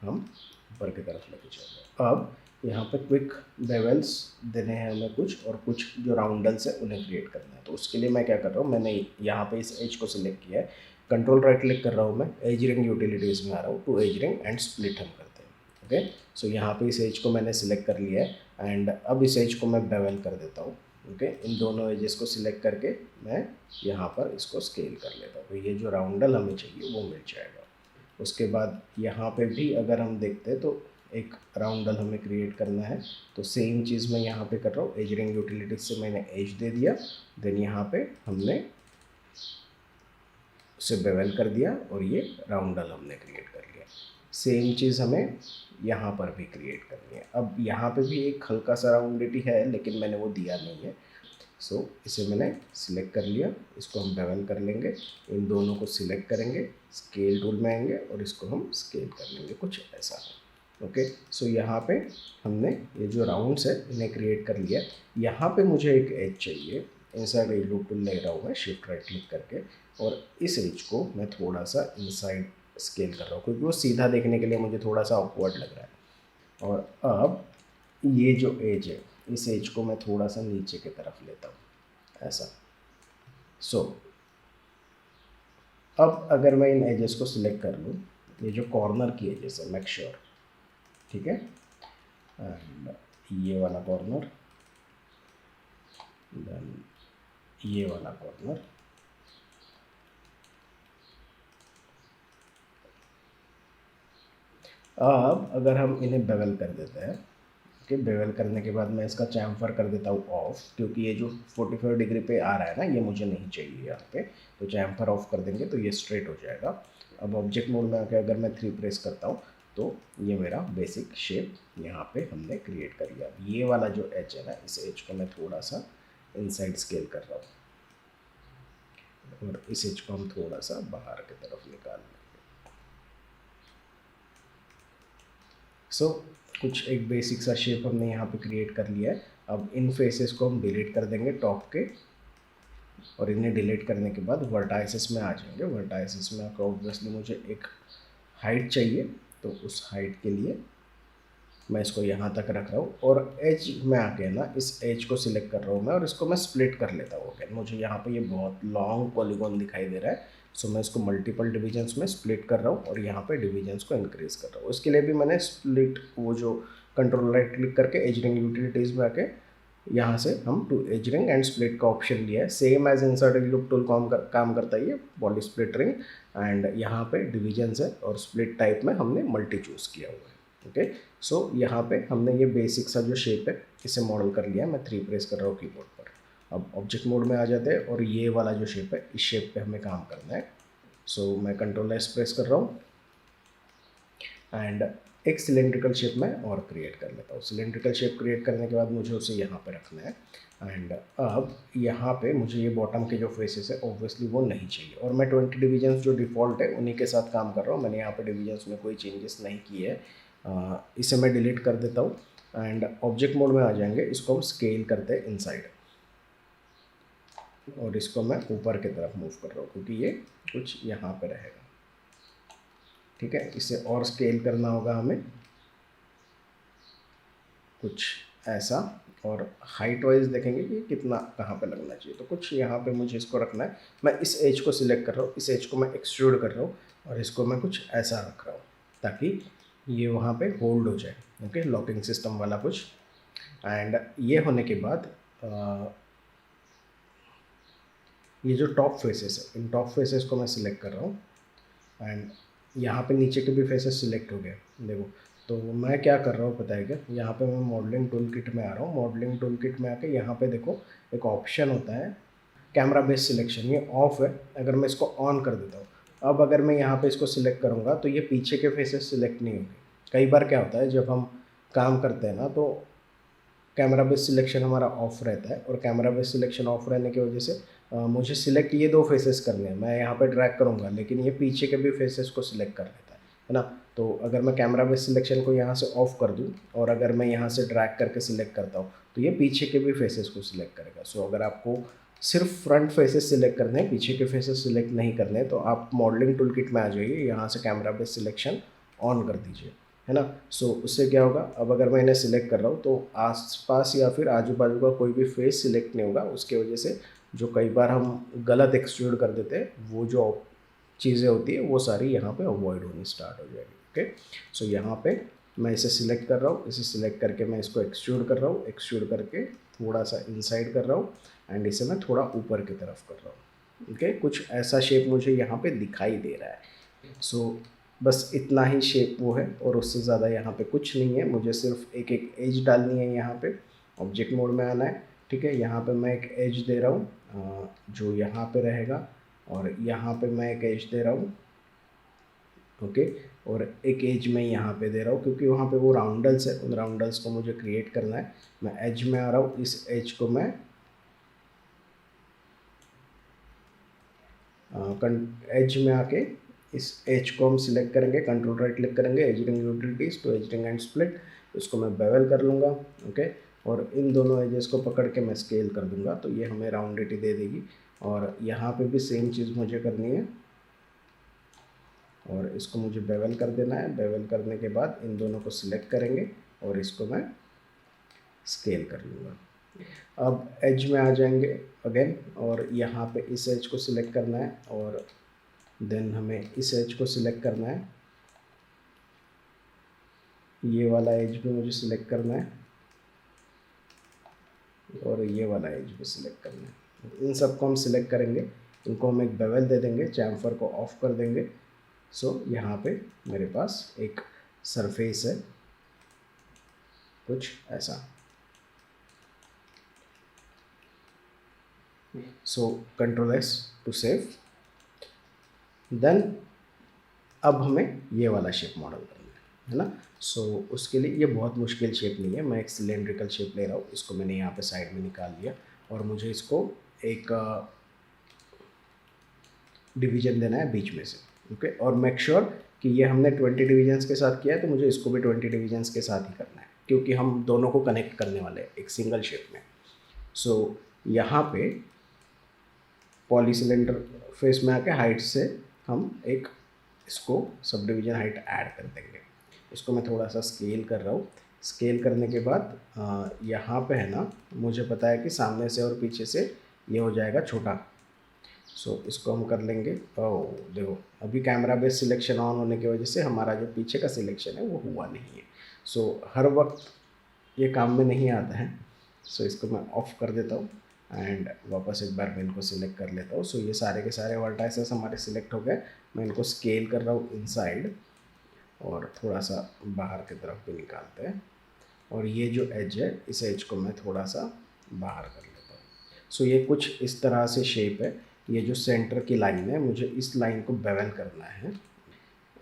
हम ऊपर की तरफ लेके चलेंगे। अब यहाँ पे क्विक बेवल्स देने हैं हमें कुछ, और कुछ जो राउंडल्स है उन्हें क्रिएट करना है। तो उसके लिए मैं क्या कर रहा हूँ, मैंने यहाँ पे इस एज को सिलेक्ट किया है, कंट्रोल राइट क्लिक कर रहा हूँ मैं, एज रिंग यूटिलिटीज़ में आ रहा हूँ, to edge ring and split हम करते हैं। ओके, सो यहाँ पे इस एज को मैंने सिलेक्ट कर लिया है, एंड अब इस एज को मैं बेवल कर देता हूँ। ओके, इन दोनों एजेस को सिलेक्ट करके मैं यहाँ पर इसको स्केल कर लेता हूँ, तो ये जो राउंडल हमें चाहिए वो मिल जाएगा। उसके बाद यहाँ पे भी अगर हम देखते हैं तो एक राउंडल हमें क्रिएट करना है, तो सेम चीज़ मैं यहाँ पे कर रहा हूँ, एज रिंग यूटिलिटीज से मैंने एज दे दिया, देन यहाँ पे हमने उसे बेवल कर दिया और ये राउंडल हमने क्रिएट कर लिया। सेम चीज़ हमें यहाँ पर भी क्रिएट करनी है। अब यहाँ पे भी एक हल्का सा राउंडिटी है, लेकिन मैंने वो दिया नहीं है। सो इसे मैंने सिलेक्ट कर लिया, इसको हम बेवल कर लेंगे, इन दोनों को सिलेक्ट करेंगे, स्केल टूल में आएंगे और इसको हम स्केल कर लेंगे कुछ ऐसा। ओके, सो यहाँ पे हमने ये जो राउंड्स है इन्हें क्रिएट कर लिया। यहाँ पे मुझे एक एज चाहिए, इनसाइड एज लूप टूल ले रहा हूँ मैं शिफ्ट राइट क्लिक करके, और इस एज को मैं थोड़ा सा इनसाइड स्केल कर रहा हूँ, क्योंकि वो सीधा देखने के लिए मुझे थोड़ा सा ऑकवर्ड लग रहा है। और अब ये जो एज है, इस एज को मैं थोड़ा सा नीचे की तरफ लेता हूँ ऐसा। सो अब अगर मैं इन एजेस को सिलेक्ट कर लूँ, ये जो कॉर्नर की एजेस है, मेक श्योर, ठीक है, एंड ये वाला कॉर्नर, देन ये वाला कॉर्नर, अब अगर हम इन्हें बेवल कर देते हैं, ओके, बेवल करने के बाद मैं इसका चैम्फर कर देता हूँ ऑफ, क्योंकि ये जो 45 डिग्री पे आ रहा है ना, ये मुझे नहीं चाहिए यहाँ पे, तो चैम्फर ऑफ कर देंगे तो ये स्ट्रेट हो जाएगा। अब ऑब्जेक्ट मोड में आकर अगर मैं 3 प्रेस करता हूँ तो ये मेरा बेसिक शेप यहाँ पे हमने क्रिएट कर लिया। ये वाला जो एज है ना, इस एज को मैं थोड़ा सा इनसाइड स्केल कर रहा हूँ, और इस एज को हम थोड़ा सा बाहर की तरफ निकाल लेंगे। सो कुछ एक बेसिक सा शेप हमने यहाँ पे क्रिएट कर लिया है। अब इन फेसेस को हम डिलीट कर देंगे टॉप के, और इन्हें डिलीट करने के बाद वर्टाइसेस में आ जाएंगे। वर्टाइसेस में आकर ऑब्वियसली मुझे एक हाइट चाहिए, तो उस हाइट के लिए मैं इसको यहाँ तक रख रहा हूँ, और एज में आके ना इस एज को सिलेक्ट कर रहा हूँ मैं, और इसको मैं स्प्लिट कर लेता हूँ। ओके, मुझे यहाँ पे ये बहुत लॉन्ग पॉलीगॉन दिखाई दे रहा है, सो मैं इसको मल्टीपल डिविजन्स में स्प्लिट कर रहा हूँ, और यहाँ पे डिविजन्स को इंक्रीज कर रहा हूँ। उसके लिए भी मैंने स्प्लिट, वो जो कंट्रोल राइट क्लिक करके एज रिंग यूटिलिटीज़ में आके यहाँ से हम to edge ring and split का ऑप्शन लिया है। Same as insert edge loop tool काम करता है ये बॉडी स्प्लिट रिंग, एंड यहाँ पे डिविजन्स है, और स्प्लिट टाइप में हमने मल्टी चूज़ किया हुआ है। ओके, सो यहाँ पे हमने ये बेसिक सा जो शेप है इसे मॉडल कर लिया। मैं 3 प्रेस कर रहा हूँ कीबोर्ड पर। अब ऑब्जेक्ट मोड में आ जाते हैं, और ये वाला जो शेप है, इस शेप पे हमें काम करना है। सो मैं कंट्रोल एस प्रेस कर रहा हूँ, एंड एक सिलेंड्रिकल शेप मैं और क्रिएट कर लेता हूँ। सिलेंड्रिकल शेप क्रिएट करने के बाद मुझे उसे यहाँ पे रखना है, एंड अब यहाँ पे मुझे ये बॉटम के जो फेसेस है ऑब्वियसली वो नहीं चाहिए, और मैं 20 डिविजन्स जो डिफ़ॉल्ट है उन्हीं के साथ काम कर रहा हूँ। मैंने यहाँ पे डिविजन्स में कोई चेंजेस नहीं किए है। इसे मैं डिलीट कर देता हूँ, एंड ऑब्जेक्ट मोड में आ जाएंगे। इसको हम स्केल करते हैं इनसाइड, और इसको मैं ऊपर की तरफ मूव कर रहा हूँ, क्योंकि ये कुछ यहाँ पे रहेगा। ठीक है, इसे और स्केल करना होगा हमें कुछ ऐसा, और हाइट वाइज देखेंगे कि कितना कहाँ पे लगना चाहिए। तो कुछ यहाँ पे मुझे इसको रखना है। मैं इस एज को सिलेक्ट कर रहा हूँ, इस एज को मैं एक्सट्रूड कर रहा हूँ और इसको मैं कुछ ऐसा रख रहा हूँ ताकि ये वहाँ पे होल्ड हो जाए। ओके, लॉकिंग सिस्टम वाला कुछ। एंड ये होने के बाद ये जो टॉप फेसेस है, इन टॉप फेसेस को मैं सिलेक्ट कर रहा हूँ एंड यहाँ पे नीचे के भी फेसेस सिलेक्ट हो गए। देखो, तो मैं क्या कर रहा हूँ पता है क्या, यहाँ पे मैं मॉडलिंग टूल किट में आ रहा हूँ। मॉडलिंग टूल किट में आके यहाँ पे देखो एक ऑप्शन होता है कैमरा बेस सिलेक्शन, ये ऑफ है। अगर मैं इसको ऑन कर देता हूँ, अब अगर मैं यहाँ पे इसको सिलेक्ट करूँगा तो ये पीछे के फेसेस सिलेक्ट नहीं होंगे। कई बार क्या होता है जब हम काम करते हैं ना, तो कैमरा बेस सिलेक्शन हमारा ऑफ रहता है और कैमरा बेस सिलेक्शन ऑफ रहने की वजह से मुझे सिलेक्ट ये 2 फेसेस करने हैं। मैं यहाँ पे ड्रैग करूँगा लेकिन ये पीछे के भी फेसेस को सिलेक्ट कर लेता है ना। तो अगर मैं कैमरा बेस सिलेक्शन को यहाँ से ऑफ कर दूँ और अगर मैं यहाँ से ड्रैग करके सिलेक्ट करता हूँ तो ये पीछे के भी फेसेस को सिलेक्ट करेगा। सो अगर आपको सिर्फ फ्रंट फेसेस सिलेक्ट करने हैं, पीछे के फेसेस सिलेक्ट नहीं करने हैं, तो आप मॉडलिंग टूल किट में आ जाइए, यहाँ से कैमरा बेस सिलेक्शन ऑन कर दीजिए, है ना। सो उससे क्या होगा, अब अगर मैं इन्हें सिलेक्ट कर रहा हूँ तो आसपास या फिर आजू बाजू का कोई भी फेस सिलेक्ट नहीं होगा। उसके वजह से जो कई बार हम गलत एक्सट्रूड कर देते हैं, वो जो चीज़ें होती है वो सारी यहाँ पे अवॉइड होनी स्टार्ट हो जाएगी। ओके, सो यहाँ पे मैं इसे सिलेक्ट कर रहा हूँ, इसे सिलेक्ट करके मैं इसको एक्सट्रूड कर रहा हूँ, एक्सट्रूड करके थोड़ा सा इनसाइड कर रहा हूँ एंड इसे मैं थोड़ा ऊपर की तरफ कर रहा हूँ। ओके, कुछ ऐसा शेप मुझे यहाँ पे दिखाई दे रहा है। सो बस इतना ही शेप वो है और उससे ज़्यादा यहाँ पे कुछ नहीं है। मुझे सिर्फ एक एक एज डालनी है। यहाँ पे ऑब्जेक्ट मोड में आना है, ठीक है। यहाँ पे मैं एक एज दे रहा हूँ जो यहाँ पे रहेगा और यहाँ पे मैं एक एज दे रहा हूँ। ओके, और एक एज मैं यहाँ पे दे रहा हूँ क्योंकि वहाँ पे वो राउंडल्स है, उन राउंडल्स को मुझे क्रिएट करना है। मैं एज में आ रहा हूँ, इस एज को मैं एज में आके इस एज को हम सिलेक्ट करेंगे, कंट्रोल राइट क्लिक करेंगे, एजिंग यूटिलिटीज़ तो एजिंग एंड स्प्लिट, इसको मैं बेवल कर लूँगा। ओके, और इन दोनों एजेस को पकड़ के मैं स्केल कर दूँगा तो ये हमें राउंडिटी दे देगी। और यहाँ पे भी सेम चीज़ मुझे करनी है और इसको मुझे बेवल कर देना है। बेवल करने के बाद इन दोनों को सिलेक्ट करेंगे और इसको मैं स्केल कर लूँगा। अब एज में आ जाएंगे अगेन और यहाँ पे इस एज को सिलेक्ट करना है और देन हमें इस एज को सिलेक्ट करना है। ये वाला एज भी मुझे सिलेक्ट करना है और ये वाला एज भी सिलेक्ट करना है। इन सब को हम सिलेक्ट करेंगे, इनको हम एक बेवल दे देंगे, चैम्फर को ऑफ कर देंगे। सो यहाँ पे मेरे पास एक सरफेस है कुछ ऐसा। So control S to save. Then अब हमें ये वाला शेप मॉडल करना है ना। सो उसके लिए ये बहुत मुश्किल शेप नहीं है। मैं एक सिलेंड्रिकल शेप ले रहा हूँ, इसको मैंने यहाँ पे साइड में निकाल लिया और मुझे इसको एक डिवीजन देना है बीच में से। ओके, और मेक श्योर कि ये हमने 20 डिवीजन्स के साथ किया है तो मुझे इसको भी 20 डिवीजन्स के साथ ही करना है क्योंकि हम दोनों को कनेक्ट करने वाले हैं एक सिंगल शेप में। सो यहाँ पे पॉली सिलेंडर फेस में आके हाइट से हम एक इसको सब डिवीज़न हाइट ऐड कर देंगे। इसको मैं थोड़ा सा स्केल कर रहा हूँ। स्केल करने के बाद यहाँ पे है ना, मुझे पता है कि सामने से और पीछे से ये हो जाएगा छोटा। सो इसको हम कर लेंगे। ओह देखो, अभी कैमरा बेस सिलेक्शन ऑन होने की वजह से हमारा जो पीछे का सिलेक्शन है वो हुआ नहीं है। सो हर वक्त ये काम में नहीं आता है। सो इसको मैं ऑफ़ कर देता हूँ एंड वापस एक बार मैं इनको सिलेक्ट कर लेता हूँ। सो ये सारे के सारे वर्टाइसेस हमारे सिलेक्ट हो गए। मैं इनको स्केल कर रहा हूँ इनसाइड और थोड़ा सा बाहर की तरफ भी निकालते हैं और ये जो एज है इस एज को मैं थोड़ा सा बाहर कर लेता हूँ। सो ये कुछ इस तरह से शेप है। ये जो सेंटर की लाइन है, मुझे इस लाइन को बेवल करना है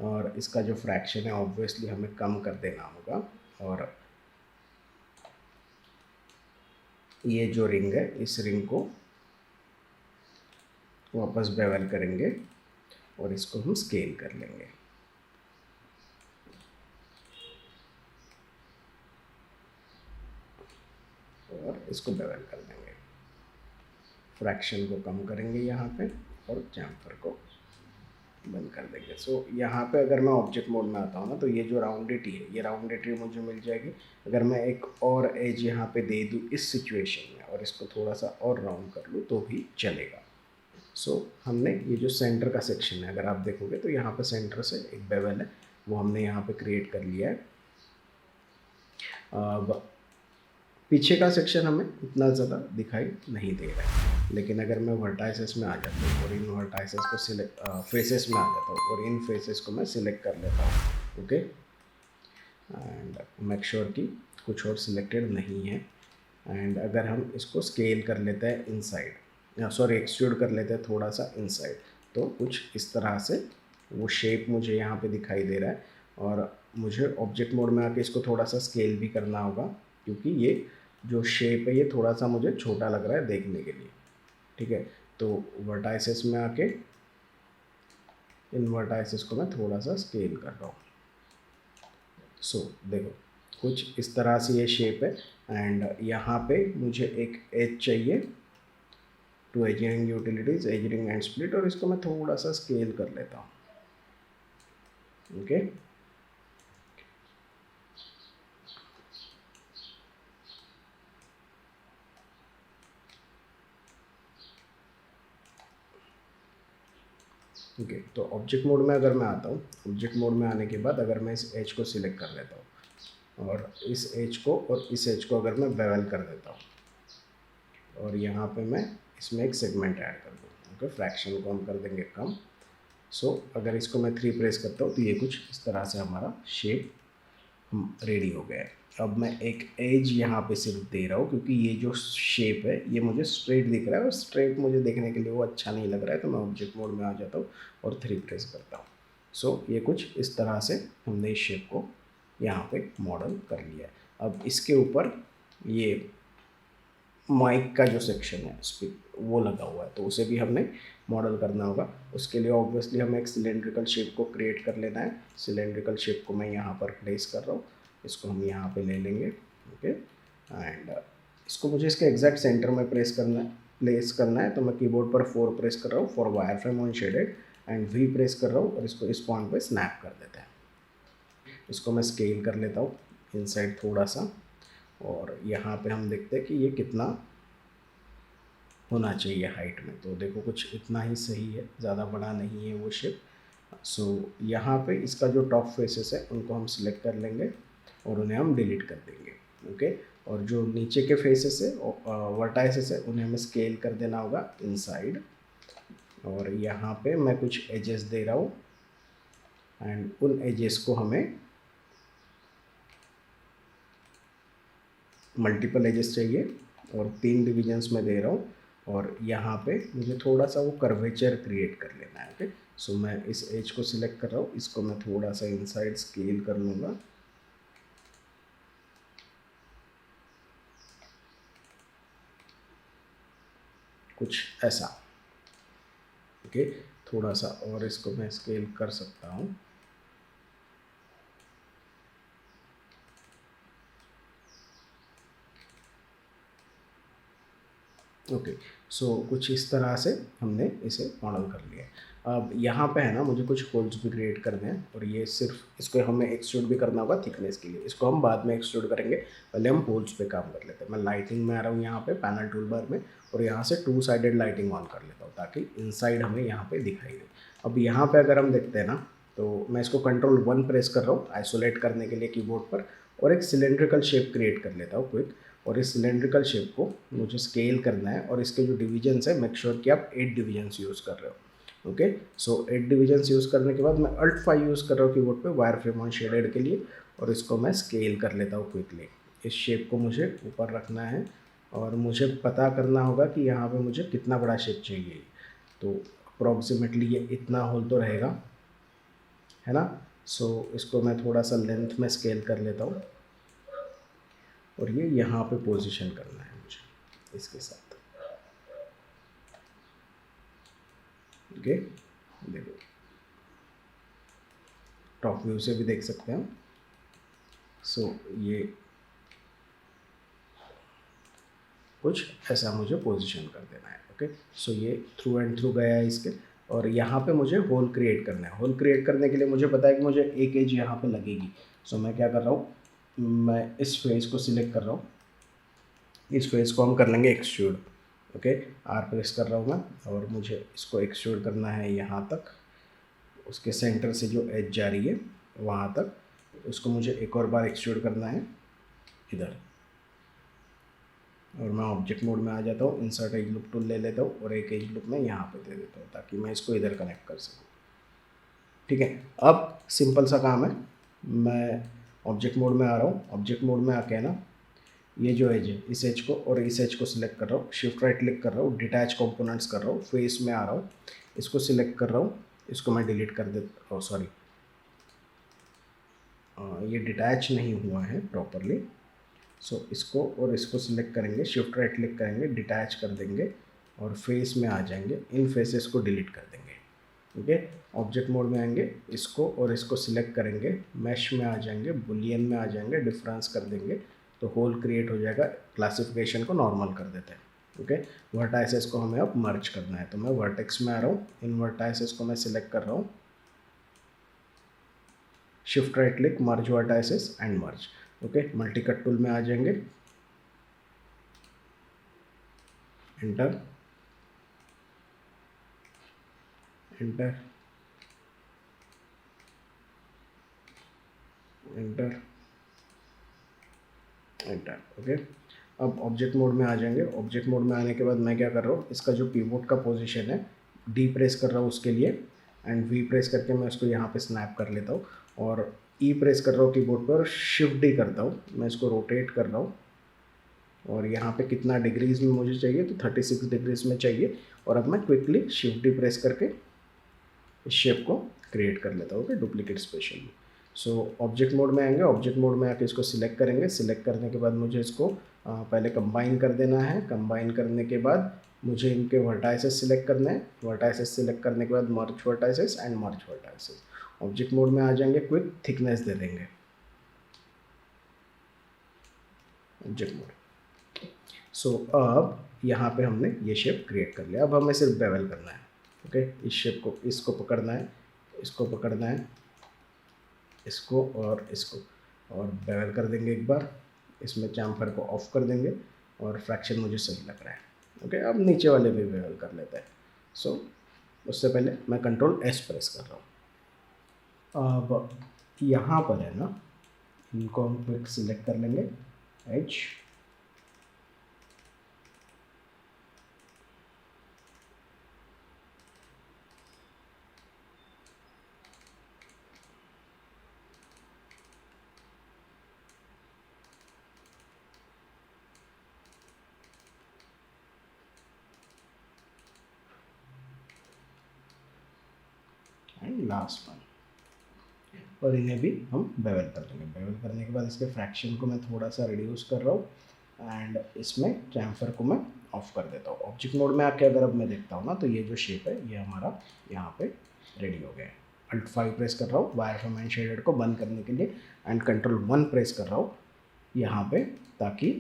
और इसका जो फ्रैक्शन है ऑब्वियसली हमें कम कर देना होगा। और ये जो रिंग है, इस रिंग को वापस बेवल करेंगे और इसको हम स्केल कर लेंगे और इसको बेवल कर देंगे। फ्रैक्शन को कम करेंगे यहाँ पे और चैम्फर को बंद कर देंगे। सो यहाँ पे अगर मैं ऑब्जेक्ट मोड में आता हूँ ना, तो ये जो राउंडेड है, ये राउंडेड मुझे मिल जाएगी। अगर मैं एक और एज यहाँ पे दे दूँ इस सिचुएशन में और इसको थोड़ा सा और राउंड कर लूँ तो भी चलेगा। सो हमने ये जो सेंटर का सेक्शन है, अगर आप देखोगे तो यहाँ पे सेंटर से एक बेवल है, वो हमने यहाँ पे क्रिएट कर लिया है। अब पीछे का सेक्शन हमें इतना ज़्यादा दिखाई नहीं दे रहा है, लेकिन अगर मैं वर्टाइसेस में आ जाता हूँ और इन वर्टाइसेस को सिलेक्ट फेसेस में आ जाता हूँ और इन फेसेस को मैं सिलेक्ट कर लेता हूँ, ओके, एंड मेक श्योर कि कुछ और सिलेक्टेड नहीं है। एंड अगर हम इसको स्केल कर लेते हैं इनसाइड, सॉरी एक्सट्रूड कर लेते हैं थोड़ा सा इनसाइड, तो कुछ इस तरह से वो शेप मुझे यहाँ पे दिखाई दे रहा है। और मुझे ऑब्जेक्ट मोड में आके इसको थोड़ा सा स्केल भी करना होगा, क्योंकि ये जो शेप है ये थोड़ा सा मुझे छोटा लग रहा है देखने के लिए, ठीक है। तो वर्टाइसेस में आके इन वर्टाइसेस को मैं थोड़ा सा स्केल कर रहा हूँ। सो देखो कुछ इस तरह से ये शेप है। एंड यहाँ पे मुझे एक एज चाहिए to edge ring utilities, edge ring and split, और इसको मैं थोड़ा सा स्केल कर लेता हूँ, ओके। ओके, तो ऑब्जेक्ट मोड में अगर मैं आता हूँ, ऑब्जेक्ट मोड में आने के बाद अगर मैं इस एज को सिलेक्ट कर लेता हूँ और इस एज को और इस एज को अगर मैं बेवल कर देता हूँ और यहाँ पे मैं इसमें एक सेगमेंट ऐड कर दूँ, ओके, फ्रैक्शन को हम कर देंगे कम। सो अगर इसको मैं 3 प्रेस करता हूँ तो ये कुछ इस तरह से हमारा शेप रेडी हो गया है। अब मैं एक एज यहाँ पे सिर्फ दे रहा हूँ, क्योंकि ये जो शेप है ये मुझे स्ट्रेट दिख रहा है और स्ट्रेट मुझे देखने के लिए वो अच्छा नहीं लग रहा है, तो मैं ऑब्जेक्ट मोड में आ जाता हूँ और 3 प्रेस करता हूँ। सो ये कुछ इस तरह से हमने इस शेप को यहाँ पे मॉडल कर लिया है। अब इसके ऊपर ये माइक का जो सेक्शन है स्पीक वो लगा हुआ है, तो उसे भी हमने मॉडल करना होगा। उसके लिए ऑब्वियसली हमें एक सिलेंड्रिकल शेप को क्रिएट कर लेना है। सिलेंड्रिकल शेप को मैं यहाँ पर प्लेस कर रहा हूँ, इसको हम यहाँ पे ले लेंगे, ओके। एंड इसको मुझे इसके एग्जैक्ट सेंटर में प्लेस करना है, तो मैं कीबोर्ड पर 4 प्रेस कर रहा हूँ for wire frame on shaded, and V press कर रहा हूँ और इसको इस पॉइंट पे स्नैप कर देते हैं। इसको मैं स्केल कर लेता हूँ इनसाइड थोड़ा सा, और यहाँ पे हम देखते हैं कि ये कितना होना चाहिए हाइट में। तो देखो कुछ इतना ही सही है, ज़्यादा बड़ा नहीं है वो शेप। सो यहाँ पे इसका जो टॉप फेसेस है उनको हम सिलेक्ट कर लेंगे और उन्हें हम डिलीट कर देंगे, ओके। और जो नीचे के फेसेस है वर्टाइसेस है उन्हें हमें स्केल कर देना होगा इनसाइड, और यहाँ पे मैं कुछ एजेस दे रहा हूँ एंड उन एजेस को हमें मल्टीपल एजेस चाहिए और 3 डिविजन्स में दे रहा हूँ, और यहाँ पे मुझे थोड़ा सा वो कर्वेचर क्रिएट कर लेना है, ओके। सो मैं इस एज को सिलेक्ट कर रहा हूँ, इसको मैं थोड़ा सा इनसाइड स्केल कर लूँगा, कुछ ऐसा, ओके। थोड़ा सा और इसको मैं स्केल कर सकता हूँ, ओके। सो कुछ इस तरह से हमने इसे मॉडल कर लिया। अब यहाँ पे है ना मुझे कुछ होल्स भी क्रिएट करने हैं, और ये सिर्फ इसको हमें एक्सट्रूड भी करना होगा थिकनेस के लिए, इसको हम बाद में एक्सट्रूड करेंगे, पहले हम होल्स पे काम कर लेते हैं। मैं लाइटिंग में आ रहा हूँ यहाँ पे पैनल टूल बार में, और यहाँ से 2 साइडेड लाइटिंग ऑन कर लेता हूँ ताकि इनसाइड हमें यहाँ पे दिखाई दे। अब यहाँ पे अगर हम देखते हैं ना, तो मैं इसको Ctrl+1 प्रेस कर रहा हूँ आइसोलेट करने के लिए कीबोर्ड पर, और एक सिलेंड्रिकल शेप क्रिएट कर लेता हूँ क्विक। और इस सिलेंड्रिकल शेप को मुझे स्केल करना है, और इसके जो डिविजन्स है मेक श्योर कि आप 8 डिविजन्स यूज़ कर रहे हो, ओके। सो 8 डिविजन्स यूज़ करने के बाद मैं Alt+5 यूज़ कर रहा हूँ कीबोर्ड पे वायर फ्रेम ऑन शेडेड के लिए, और इसको मैं स्केल कर लेता हूँ क्विकली। इस शेप को मुझे ऊपर रखना है और मुझे पता करना होगा कि यहाँ पे मुझे कितना बड़ा शेप चाहिए, तो अप्रॉक्सीमेटली ये इतना होल तो रहेगा, है ना। सो इसको मैं थोड़ा सा लेंथ में स्केल कर लेता हूँ, और ये यहाँ पे पोजीशन करना है मुझे इसके साथ, ओके। देखो टॉप व्यू से भी देख सकते हैं। सो ये कुछ ऐसा मुझे पोजीशन कर देना है, ओके। सो ये थ्रू एंड थ्रू गया है इसके। और यहाँ पे मुझे होल क्रिएट करना है। होल क्रिएट करने के लिए मुझे पता है कि मुझे एक एज यहाँ पे लगेगी। सो मैं क्या कर रहा हूँ, मैं इस फेस को सिलेक्ट कर रहा हूँ, इस फेस को हम कर लेंगे एक्सट्रूड। ओके, आर प्रेस कर रहा हूँ मैं, और मुझे इसको एक्सट्रूड करना है यहाँ तक, उसके सेंटर से जो एज जा रही है वहाँ तक। उसको मुझे एक और बार एक्सट्रूड करना है इधर, और मैं ऑब्जेक्ट मोड में आ जाता हूँ, इंसर्ट एज लूप टूल ले लेता हूँ और एक एज लूप मैं यहाँ पे दे देता हूँ ताकि मैं इसको इधर कनेक्ट कर सकूँ। ठीक है, अब सिंपल सा काम है, मैं ऑब्जेक्ट मोड में आ रहा हूँ। ऑब्जेक्ट मोड में आके ना ये जो एज है, इस एज को और इस एज को सिलेक्ट कर रहा हूँ, शिफ्ट राइट क्लिक कर रहा हूँ, डिटैच कंपोनेंट्स कर रहा हूँ, फेस में आ रहा हूँ, इसको सिलेक्ट कर रहा हूँ, इसको मैं डिलीट कर देता हूँ। सॉरी, ये डिटैच नहीं हुआ है प्रॉपरली। सो इसको और इसको सिलेक्ट करेंगे, शिफ्ट राइट क्लिक करेंगे, डिटैच कर देंगे और फेस में आ जाएंगे, इन फेसेस को डिलीट कर देंगे। ठीक है, ऑब्जेक्ट मोड में आएंगे, इसको और इसको सिलेक्ट करेंगे, मैश में आ जाएंगे, बुलियन में आ जाएंगे, डिफरेंस कर देंगे तो होल क्रिएट हो जाएगा। क्लासिफिकेशन को नॉर्मल कर देते हैं। ओके, वर्टाइसेस को हमें अब मर्ज करना है, तो मैं वर्टेक्स में आ रहा हूँ, इन वर्टाइसेस को मैं सिलेक्ट कर रहा हूँ, shift right click, merge vertices and merge. Okay, multi cut tool में आ जाएंगे, enter enter enter enter. Okay, अब ऑब्जेक्ट मोड में आ जाएंगे। ऑब्जेक्ट मोड में आने के बाद मैं क्या कर रहा हूँ, इसका जो पिवोट का पोजीशन है डी प्रेस कर रहा हूँ उसके लिए, एंड वी प्रेस करके मैं उसको यहाँ पे स्नैप कर लेता हूँ, और ई प्रेस कर रहा हूँ कीबोर्ड पर और शिफ्ट डी करता हूँ, मैं इसको रोटेट कर रहा हूँ, और यहाँ पे कितना डिग्रीज में मुझे चाहिए तो 36 डिग्रीज में चाहिए। और अब मैं क्विकली शिफ्ट डी प्रेस करके इस शेप को क्रिएट कर लेता हूँ, डुप्लीकेट स्पेशल। सो ऑब्जेक्ट मोड में आएंगे, ऑब्जेक्ट मोड में आके इसको सिलेक्ट करेंगे, सिलेक्ट करने के बाद मुझे इसको पहले कंबाइन कर देना है। कंबाइन करने के बाद मुझे इनके वर्टाइसेस सिलेक्ट करने हैं, वर्टाइसेस सिलेक्ट करने के बाद merge vertices and merge vertices. Object mode में आ जाएंगे, क्विक थिकनेस दे देंगे, ऑब्जेक्ट मोड। सो अब यहाँ पे हमने ये शेप क्रिएट कर लिया। अब हमें सिर्फ बेवल करना है। ओके, इस शेप को, इसको पकड़ना है, इसको पकड़ना है, इसको और इसको, और बेवल कर देंगे एक बार। इसमें चैम्फर को ऑफ कर देंगे और फ्रैक्शन मुझे सही लग रहा है। ओके, अब नीचे वाले भी बेवल कर लेते हैं। सो उससे पहले मैं कंट्रोल एस प्रेस कर रहा हूँ। अब यहाँ पर है ना, इनको हम क्विक सिलेक्ट कर लेंगे, एज, एंड लास्ट वन, और इन्हें भी हम बेवल कर देंगे। बेवल करने के बाद इसके फ्रैक्शन को मैं थोड़ा सा रिड्यूस कर रहा हूँ, एंड इसमें चैम्फर को मैं ऑफ कर देता हूँ। ऑब्जेक्ट मोड में आके अगर अब मैं देखता हूँ ना, तो ये जो शेप है ये हमारा यहाँ पे रेडी हो गया है। अल्ट 5 प्रेस कर रहा हूँ वायरफ्रेम एंड शेडेड को बंद करने के लिए, एंड कंट्रोल 1 प्रेस कर रहा हूँ यहाँ पे, ताकि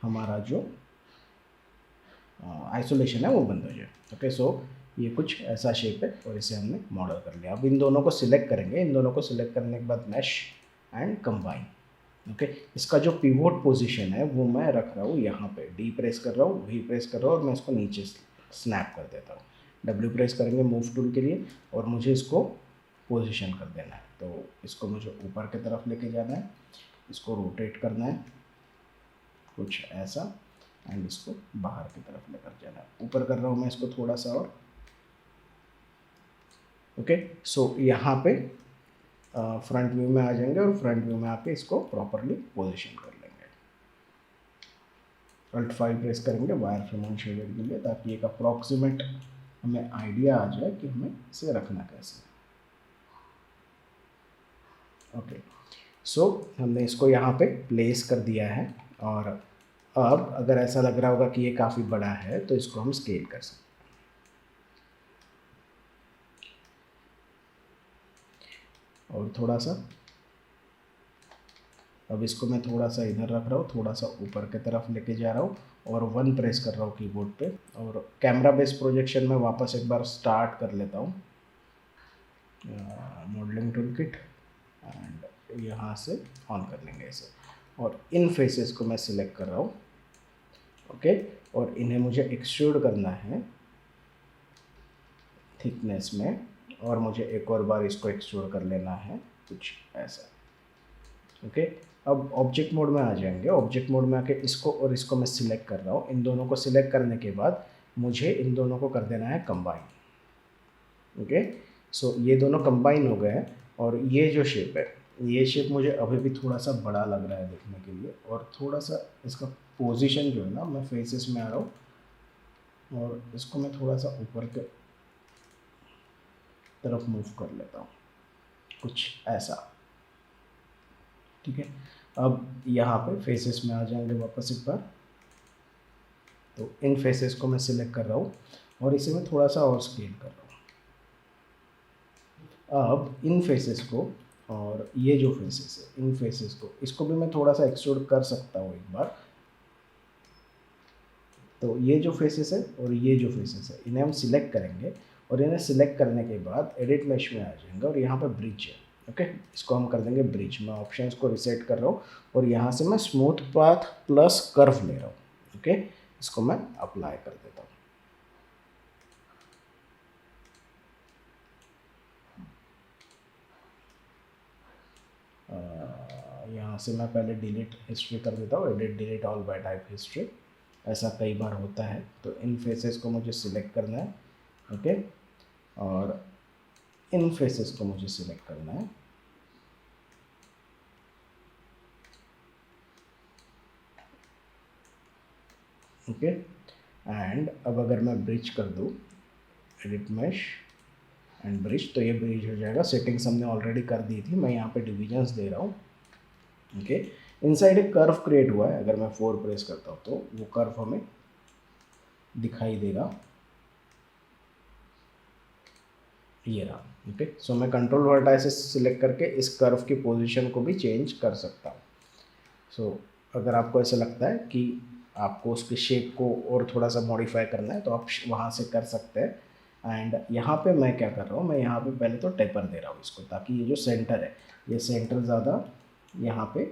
हमारा जो आइसोलेशन है वो बंद हो जाए। ओके, सो ये कुछ ऐसा शेप है और इसे हमने मॉडल कर लिया। अब इन दोनों को सिलेक्ट करेंगे, इन दोनों को सिलेक्ट करने के बाद मैश एंड कंबाइन। ओके, इसका जो पिवोट पोजीशन है वो मैं रख रहा हूँ यहाँ पे, डी प्रेस कर रहा हूँ, वी प्रेस कर रहा हूँ और मैं इसको नीचे स्नैप कर देता हूँ। डब्ल्यू प्रेस करेंगे मूव टूल के लिए, और मुझे इसको पोजीशन कर देना है। तो इसको मुझे ऊपर की तरफ लेके जाना है, इसको रोटेट करना है कुछ ऐसा, एंड इसको बाहर की तरफ लेकर जाना है। ऊपर कर रहा हूँ मैं इसको थोड़ा सा और। ओके, सो यहाँ पे फ्रंट व्यू में आ जाएंगे और फ्रंट व्यू में आके इसको प्रॉपरली पोजीशन कर लेंगे। अल्ट 5 प्रेस करेंगे वायरफ्रेम एंड शेडेड के लिए, ताकि एक अप्रॉक्सीमेट हमें आइडिया आ जाए कि हमें इसे रखना कैसे है। ओके, सो हमने इसको यहाँ पे प्लेस कर दिया है, और अब अगर ऐसा लग रहा होगा कि ये काफ़ी बड़ा है तो इसको हम स्केल कर सकते हैं, और थोड़ा सा। अब इसको मैं थोड़ा सा इधर रख रहा हूँ, थोड़ा सा ऊपर की तरफ लेके जा रहा हूँ, और 1 प्रेस कर रहा हूँ कीबोर्ड पे, और कैमरा बेस प्रोजेक्शन में वापस एक बार स्टार्ट कर लेता हूँ मॉडलिंग टूल किट, एंड यहाँ से ऑन कर लेंगे इसे, और इन फेसेस को मैं सिलेक्ट कर रहा हूँ, ओके। और इन्हें मुझे एक्सट्रूड करना है थिकनेस में, और मुझे एक और बार इसको एक्सट्रूड कर लेना है कुछ ऐसा, ओके। अब ऑब्जेक्ट मोड में आ जाएंगे। ऑब्जेक्ट मोड में आके इसको और इसको मैं सिलेक्ट कर रहा हूँ। इन दोनों को सिलेक्ट करने के बाद मुझे इन दोनों को कर देना है कंबाइन, ओके। सो ये दोनों कंबाइन हो गए हैं, और ये जो शेप है, ये शेप मुझे अभी भी थोड़ा सा बड़ा लग रहा है देखने के लिए, और थोड़ा सा इसका पोजीशन जो है ना, मैं फेसेस में आ रहा हूँ और इसको मैं थोड़ा सा ऊपर के तरफ मूव कर लेता हूँ कुछ ऐसा, ठीक है। अब यहाँ पे फेसेस में आ जाएंगे वापस एक बार, तो इन फेसेस को मैं सिलेक्ट कर रहा हूँ और इसे मैं थोड़ा सा और स्केल कर रहा हूँ। अब इन फेसेस को और ये जो फेसेस है, इन फेसेस को, इसको भी मैं थोड़ा सा एक्सट्रूड कर सकता हूँ एक बार। तो ये जो फेसेस है और ये जो फेसेस है, इन्हें हम सिलेक्ट करेंगे, और इन्हें सिलेक्ट करने के बाद एडिट मेश में आ जाएंगे, और यहाँ पर ब्रिज है, ओके। इसको हम कर देंगे ब्रिज। मैं ऑप्शंस को रिसेट कर रहा हूँ, और यहाँ से मैं स्मूथ पाथ प्लस कर्व ले रहा हूँ, ओके। इसको मैं अप्लाई कर देता हूँ। यहाँ से मैं पहले डिलीट हिस्ट्री कर देता हूँ, edit delete all bye type history. ऐसा कई बार होता है, तो इन फेसेस को मुझे सिलेक्ट करना है, ओके। और इन फेसेस को मुझे सिलेक्ट करना है, ओके। एंड अब अगर मैं ब्रिज कर दूँ, एडिट मैश एंड ब्रिज, तो ये ब्रिज हो जाएगा। सेटिंग्स हमने ऑलरेडी कर दी थी, मैं यहाँ पे डिविजन्स दे रहा हूँ, ओके। इनसाइड एक कर्व क्रिएट हुआ है, अगर मैं 4 प्रेस करता हूँ तो वो कर्व हमें दिखाई देगा, ये रहा, ओके। सो मैं कंट्रोल वर्टाइसेस सिलेक्ट करके इस कर्व की पोजीशन को भी चेंज कर सकता हूँ। सो अगर आपको ऐसा लगता है कि आपको उसके शेप को और थोड़ा सा मॉडिफाई करना है, तो आप वहाँ से कर सकते हैं। एंड यहाँ पे मैं क्या कर रहा हूँ, मैं यहाँ पे पहले तो टेपर दे रहा हूँ इसको, ताकि ये जो सेंटर है, ये सेंटर ज़्यादा यहाँ पे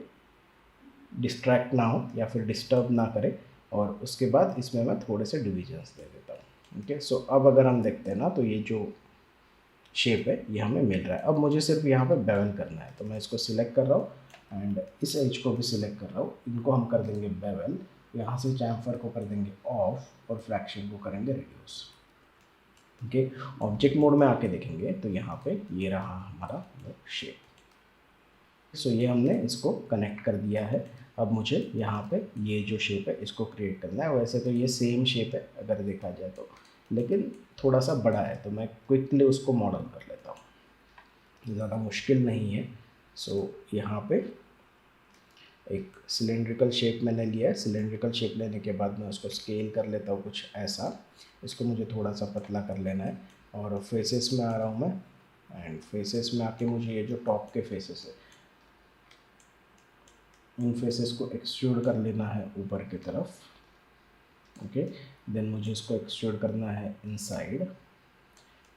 डिस्ट्रैक्ट ना हो या फिर डिस्टर्ब ना करे, और उसके बाद इसमें मैं थोड़े से डिविजन्स दे देता हूँ, ओके। सो अब अगर हम देखते हैं ना, तो ये जो शेप है ये हमें मिल रहा है। अब मुझे सिर्फ यहाँ पे बेवल करना है, तो मैं इसको सिलेक्ट कर रहा हूँ एंड इस एज को भी सिलेक्ट कर रहा हूँ। इनको हम कर देंगे बेवल, यहाँ से चैम्फर को कर देंगे ऑफ और फ्रैक्शन को करेंगे रिड्यूस, ओके। ऑब्जेक्ट मोड में आके देखेंगे तो यहाँ पे ये रहा हमारा शेप। सो ये हमने इसको कनेक्ट कर दिया है। अब मुझे यहाँ पे ये जो शेप है इसको क्रिएट करना है। वैसे तो ये सेम शेप है अगर देखा जाए तो, लेकिन थोड़ा सा बड़ा है, तो मैं क्विकली उसको मॉडल कर लेता हूँ, ज़्यादा मुश्किल नहीं है। सो यहाँ पे एक सिलेंड्रिकल शेप मैंने लिया है। सिलेंड्रिकल शेप लेने के बाद मैं उसको स्केल कर लेता हूँ कुछ ऐसा। इसको मुझे थोड़ा सा पतला कर लेना है, और फेसेस में आ रहा हूँ मैं, एंड फेसेस में आके मुझे ये जो टॉप के फेसेस है, इन फेसेस को एक्सट्रूड कर लेना है ऊपर की तरफ, ओके। देन मुझे इसको एक्सट्रूड करना है इनसाइड,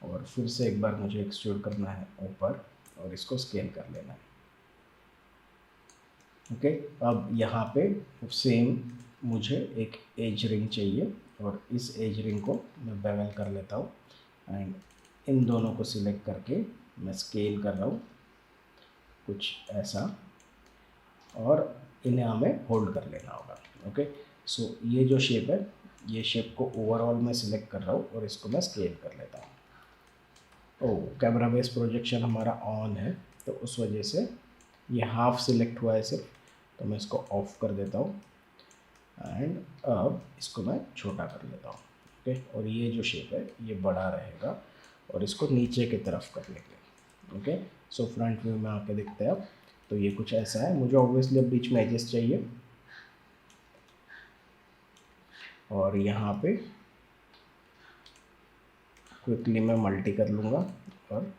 और फिर से एक बार मुझे एक्सट्रूड करना है ऊपर, और इसको स्केल कर लेना है, ओके। अब यहाँ पे सेम मुझे एक एज रिंग चाहिए, और इस एज रिंग को मैं बेवल कर लेता हूँ, एंड इन दोनों को सिलेक्ट करके मैं स्केल कर रहा हूँ कुछ ऐसा, और इन्हें हमें होल्ड कर लेना होगा, ओके। सो ये जो शेप है, ये शेप को ओवरऑल मैं सिलेक्ट कर रहा हूँ और इसको मैं स्केल कर लेता हूँ। ओह, कैमरा बेस प्रोजेक्शन हमारा ऑन है, तो उस वजह से ये हाफ सिलेक्ट हुआ है सिर्फ, तो मैं इसको ऑफ कर देता हूँ, एंड अब इसको मैं छोटा कर लेता हूँ, ओके। और ये जो शेप है ये बड़ा रहेगा, और इसको नीचे की तरफ कर लेंगे, ओके। सो फ्रंट व्यू में आके देखते हैं अब, तो ये कुछ ऐसा है। मुझे ऑब्वियसली अब बीच में एजेस चाहिए, और यहाँ पे क्विकली मैं मल्टी कर लूँगा और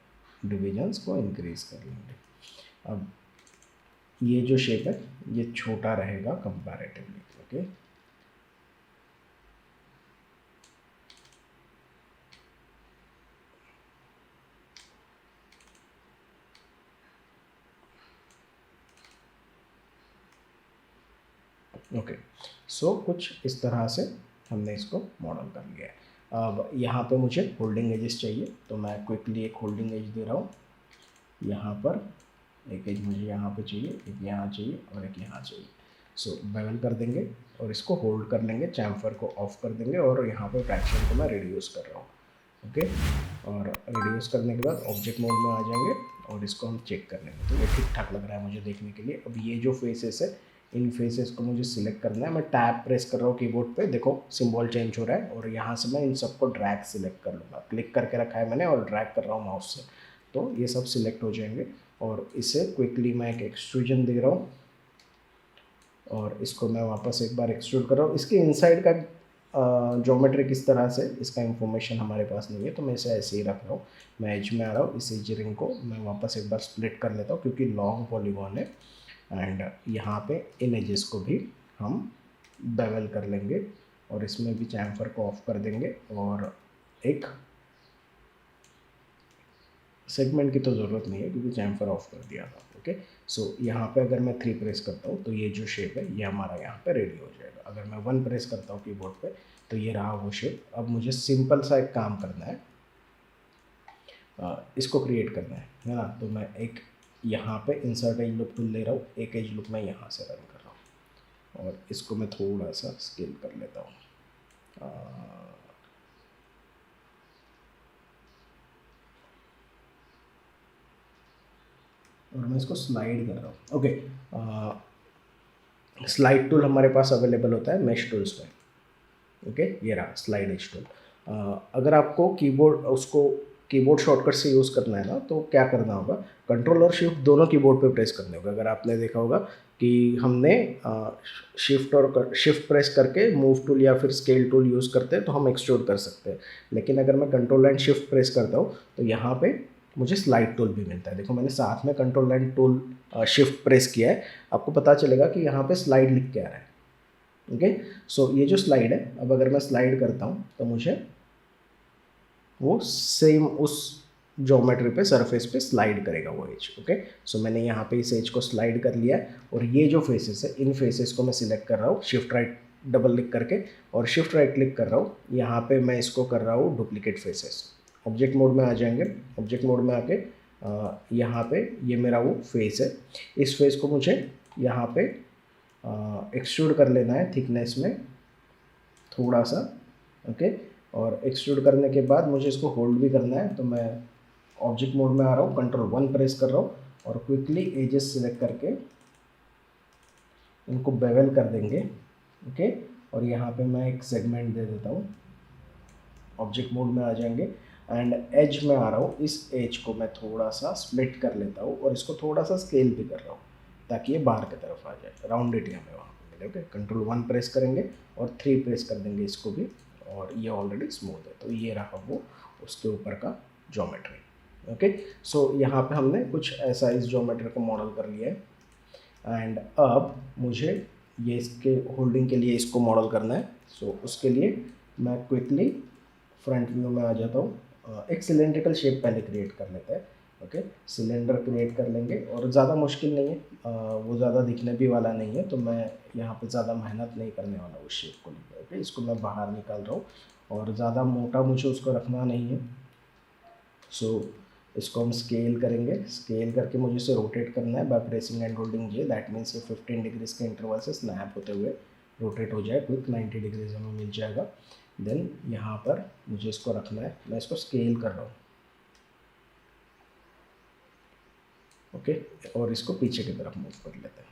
डिविजन्स को इंक्रीज कर लेंगे। अब ये जो शेप है ये छोटा रहेगा कंपैरेटिवली, ओके। ओके, सो कुछ इस तरह से हमने इसको मॉडल कर लिया है। अब यहाँ पे मुझे होल्डिंग एजेस चाहिए, तो मैं क्विकली एक होल्डिंग एज दे रहा हूँ। यहाँ पर एक एज मुझे यहाँ पे चाहिए, एक यहाँ चाहिए और एक यहाँ चाहिए। सो बेवल कर देंगे और इसको होल्ड कर लेंगे, चैम्फर को ऑफ कर देंगे और यहाँ पे फ्रैक्शन को मैं रिड्यूस कर रहा हूँ। ओके, और रिड्यूस करने के बाद ऑब्जेक्ट मोड में आ जाएंगे और इसको हम चेक कर लेंगे। तो ये ठीक ठाक लग रहा है मुझे देखने के लिए। अब ये जो फेसेस है, इन फेसेस को मुझे सिलेक्ट करना है। मैं टैब प्रेस कर रहा हूँ कीबोर्ड पे, देखो सिंबल चेंज हो रहा है और यहाँ से मैं इन सबको ड्रैग सिलेक्ट कर लूँगा। क्लिक करके रखा है मैंने और ड्रैग कर रहा हूँ माउस से, तो ये सब सिलेक्ट हो जाएंगे। और इसे क्विकली मैं एक एक्सट्रूजन दे रहा हूँ और इसको मैं वापस एक बार एक्सट्रूड कर रहा हूँ। इसके इनसाइड का ज्योमेट्री किस तरह से, इसका इंफॉर्मेशन हमारे पास नहीं है, तो मैं इसे ऐसे ही रख रहा हूँ। मैं एज में आ रहा हूँ, इस एज रिंग को मैं वापस एक बार स्प्लिट कर लेता हूँ क्योंकि लॉन्ग पॉलीगॉन है। एंड यहाँ पे इन एजेस को भी हम बेवल कर लेंगे और इसमें भी चैम्फर को ऑफ कर देंगे और एक सेगमेंट की तो ज़रूरत नहीं है क्योंकि चैम्फर ऑफ कर दिया था। ओके, सो यहाँ पे अगर मैं 3 प्रेस करता हूँ तो ये जो शेप है ये हमारा यहाँ पे रेडी हो जाएगा। अगर मैं 1 प्रेस करता हूँ कीबोर्ड पे तो ये रहा वो शेप। अब मुझे सिंपल सा एक काम करना है, इसको क्रिएट करना है ना। तो मैं एक यहाँ पे इंसर्ट एज लूप टूल ले रहा हूँ, एक एज लूप मैं यहाँ से रन कर रहा हूँ और इसको मैं थोड़ा सा स्केल कर लेता हूँ। और मैं इसको स्लाइड कर रहा हूँ। ओके, स्लाइड टूल हमारे पास अवेलेबल होता है मेश टूल्स में। ओके, ये रहा स्लाइड एज टूल। अगर आपको कीबोर्ड शॉर्टकट से यूज़ करना है ना, तो क्या करना होगा, कंट्रोल और शिफ्ट दोनों कीबोर्ड पे प्रेस करने होगा। अगर आपने देखा होगा कि हमने शिफ्ट प्रेस करके मूव टूल या फिर स्केल टूल यूज़ करते हैं तो हम एक्सट्रूड कर सकते हैं। लेकिन अगर मैं कंट्रोल एंड शिफ्ट प्रेस करता हूँ तो यहाँ पे मुझे स्लाइड टूल भी मिलता है। देखो मैंने साथ में control and tool shift press किया है, आपको पता चलेगा कि यहाँ पे स्लाइड लिख के आ रहा है। ओके, सो ये जो स्लाइड है, अब अगर मैं स्लाइड करता हूँ तो मुझे वो सेम उस ज्योमेट्री पे सरफेस पे स्लाइड करेगा वो एज। ओके, सो मैंने यहाँ पे इस एज को स्लाइड कर लिया है और ये जो फेसेस है इन फेसेस को मैं सिलेक्ट कर रहा हूँ शिफ्ट राइट डबल क्लिक करके और शिफ्ट राइट क्लिक कर रहा हूँ। यहाँ पे मैं इसको कर रहा हूँ डुप्लीकेट फेसेस। ऑब्जेक्ट मोड में आ जाएंगे, ऑब्जेक्ट मोड में आके यहाँ पे ये मेरा वो फेस है, इस फेस को मुझे यहाँ पे एक्सट्रूड कर लेना है थिकनेस में थोड़ा सा। ओके, और एक्सट्रूड करने के बाद मुझे इसको होल्ड भी करना है, तो मैं ऑब्जेक्ट मोड में आ रहा हूँ, कंट्रोल 1 प्रेस कर रहा हूँ और क्विकली एजेस सिलेक्ट करके इनको बेवल कर देंगे। ओके, और यहाँ पे मैं एक सेगमेंट दे देता हूँ, ऑब्जेक्ट मोड में आ जाएंगे एंड एज में आ रहा हूँ, इस एज को मैं थोड़ा सा स्प्लिट कर लेता हूँ और इसको थोड़ा सा स्केल भी कर रहा हूँ ताकि ये बाहर की तरफ आ जाए, राउंडेड हमें वहाँ पे मिले। ओके, कंट्रोल 1 प्रेस करेंगे और 3 प्रेस कर देंगे इसको भी और ये ऑलरेडी स्मूथ है, तो ये रहा वो उसके ऊपर का ज्योमेट्री। ओके, सो यहाँ पे हमने कुछ ऐसा इस ज्योमेट्री को मॉडल कर लिया है एंड अब मुझे ये इसके होल्डिंग के लिए इसको मॉडल करना है। सो उसके लिए मैं क्विकली फ्रंट व्यू में आ जाता हूँ। एक सिलेंड्रिकल शेप पहले क्रिएट कर लेते हैं। ओके, सिलेंडर क्रिएट कर लेंगे और ज़्यादा मुश्किल नहीं है, वो ज़्यादा दिखने भी वाला नहीं है, तो मैं यहाँ पे ज़्यादा मेहनत नहीं करने वाला उस शेप को लेकर। ओके, इसको मैं बाहर निकाल रहा हूँ और ज़्यादा मोटा मुझे उसको रखना नहीं है। सो इसको हम स्केल करेंगे, स्केल करके मुझे इसे रोटेट करना है by pressing and holding J. That means ये 15 डिग्रीज के इंटरवल से स्नैप होते हुए रोटेट हो जाए, क्विक 90 डिग्रीज हमें मिल जाएगा। देन यहाँ पर मुझे इसको रखना है, मैं इसको स्केल कर रहा हूँ। ओके, और इसको पीछे की तरफ मूव कर लेते हैं।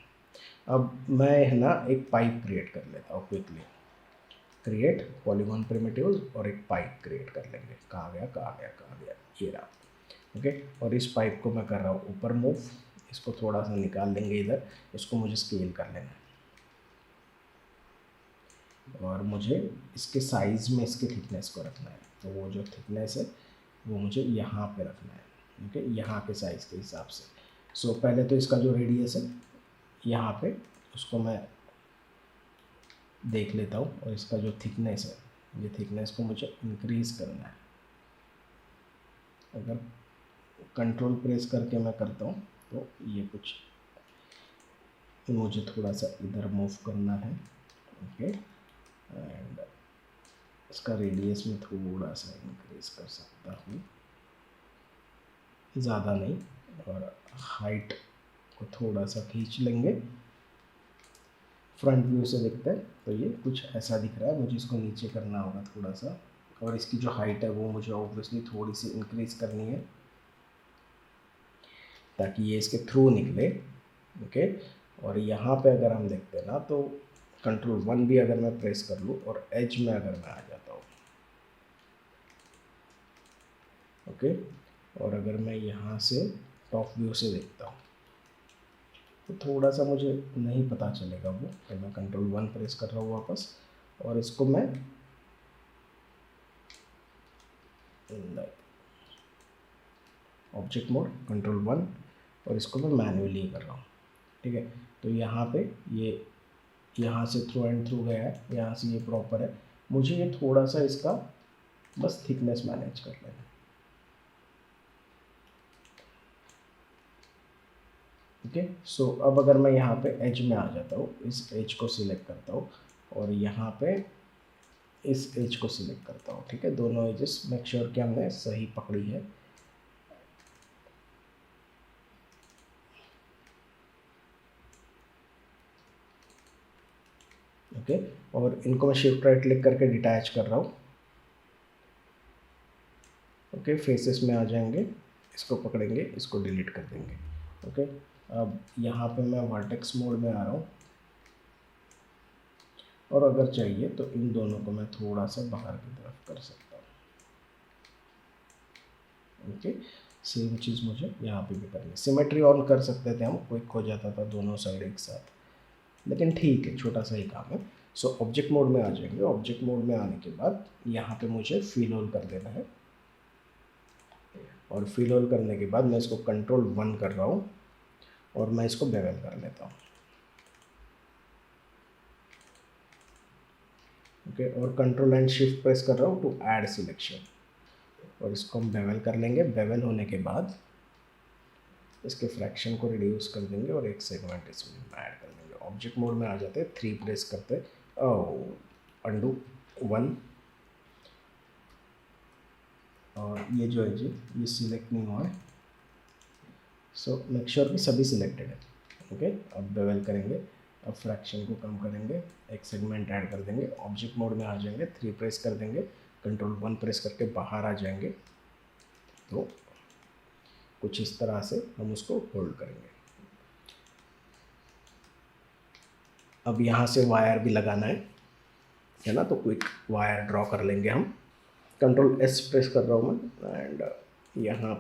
अब मैं है ना एक पाइप क्रिएट कर लेता हूँ क्विकली, क्रिएट पॉलीगॉन प्रिमिटिव्स और एक पाइप क्रिएट कर लेंगे। कहाँ गया कहाँ गया कहाँ गया, ये रहा। ओके, और इस पाइप को मैं कर रहा हूँ ऊपर मूव, इसको थोड़ा सा निकाल लेंगे इधर, इसको मुझे स्केल कर लेना है और मुझे इसके साइज़ में इसके थिकनेस को रखना है। तो वो जो थिकनेस है वो मुझे यहाँ पे रखना है। ओके, यहाँ के साइज़ के हिसाब से। सो पहले तो इसका जो रेडियस है यहाँ पे उसको मैं देख लेता हूँ और इसका जो थिकनेस है ये थिकनेस को मुझे इंक्रीज़ करना है। अगर कंट्रोल प्रेस करके मैं करता हूँ तो ये कुछ मुझे थोड़ा सा इधर मूव करना है। ओके, एंड इसका रेडियस में थोड़ा सा इंक्रीज कर सकता हूँ, ज़्यादा नहीं, और हाइट को थोड़ा सा खींच लेंगे। फ्रंट व्यू से देखते हैं तो ये कुछ ऐसा दिख रहा है। मुझे इसको नीचे करना होगा थोड़ा सा, और इसकी जो हाइट है वो मुझे ऑब्वियसली थोड़ी सी इंक्रीज करनी है ताकि ये इसके थ्रू निकले। ओके, और यहाँ पे अगर हम देखते हैं ना तो Ctrl+1 भी अगर मैं प्रेस कर लूँ और एज में अगर मैं आ जाता हूँ, ओके, और अगर मैं यहाँ से टॉप व्यू से देखता हूँ तो थोड़ा सा मुझे नहीं पता चलेगा वो, तो मैं Ctrl+1 प्रेस कर रहा हूँ वापस, और इसको मैं ऑब्जेक्ट मोड Ctrl+1, और इसको मैं मैन्युअली कर रहा हूँ। ठीक है, तो यहाँ पे ये यहाँ से थ्रू एंड थ्रू गया है, यहाँ से ये प्रॉपर है। मुझे ये थोड़ा सा इसका बस थिकनेस मैनेज कर लेना है। ओके, सो अब अगर मैं यहाँ पे एज में आ जाता हूँ, इस एज को सिलेक्ट करता हूँ और यहाँ पे इस एज को सिलेक्ट करता हूँ। ठीक है, दोनों एजेस मेक श्योर कि हमने सही पकड़ी है। ओके, और इनको मैं शिफ्ट राइट क्लिक करके डिटैच कर रहा हूँ। ओके, फेसेस में आ जाएंगे, इसको पकड़ेंगे, इसको डिलीट कर देंगे। ओके, अब यहाँ पे मैं वर्टेक्स मोड में आ रहा हूँ, और अगर चाहिए तो इन दोनों को मैं थोड़ा सा बाहर की तरफ कर सकता हूँ। ओके, सेम चीज़ मुझे यहाँ पे भी करनी है। सिमेट्री ऑन कर सकते थे हम, क्विक हो जाता था दोनों साइड एक साथ, लेकिन ठीक है, छोटा सा ही काम है। सो ऑब्जेक्ट मोड में आ जाएंगे। ऑब्जेक्ट मोड में आने के बाद यहाँ पे मुझे फिल ऑल कर देना है, और फिल ऑल करने के बाद मैं इसको Ctrl+1 कर रहा हूँ और मैं इसको बेवल कर लेता हूँ। ओके, और कंट्रोल एंड शिफ्ट प्रेस कर रहा हूँ टू ऐड सिलेक्शन, और इसको हम बेवल कर लेंगे। बेवल होने के बाद इसके फ्रैक्शन को रिड्यूस कर देंगे और एक सेगमेंट इसमें ऐड कर देंगे। ऑब्जेक्ट मोड में आ जाते हैं, 3 प्रेस करते, अंडू 1, और ये जो है जी ये सिलेक्ट नहीं हुआ है, सो मेक श्योर कि सभी सिलेक्टेड है। ओके, अब बेवल करेंगे, अब फ्रैक्शन को कम करेंगे, एक सेगमेंट ऐड कर देंगे, ऑब्जेक्ट मोड में आ जाएंगे, 3 प्रेस कर देंगे, Ctrl+1 प्रेस करके बाहर आ जाएंगे, तो कुछ इस तरह से हम उसको होल्ड करेंगे। अब यहाँ से वायर भी लगाना है ना, तो क्विक वायर ड्रॉ कर लेंगे हम। Ctrl+S प्रेस कर रहा हूँ मैं, एंड यहाँ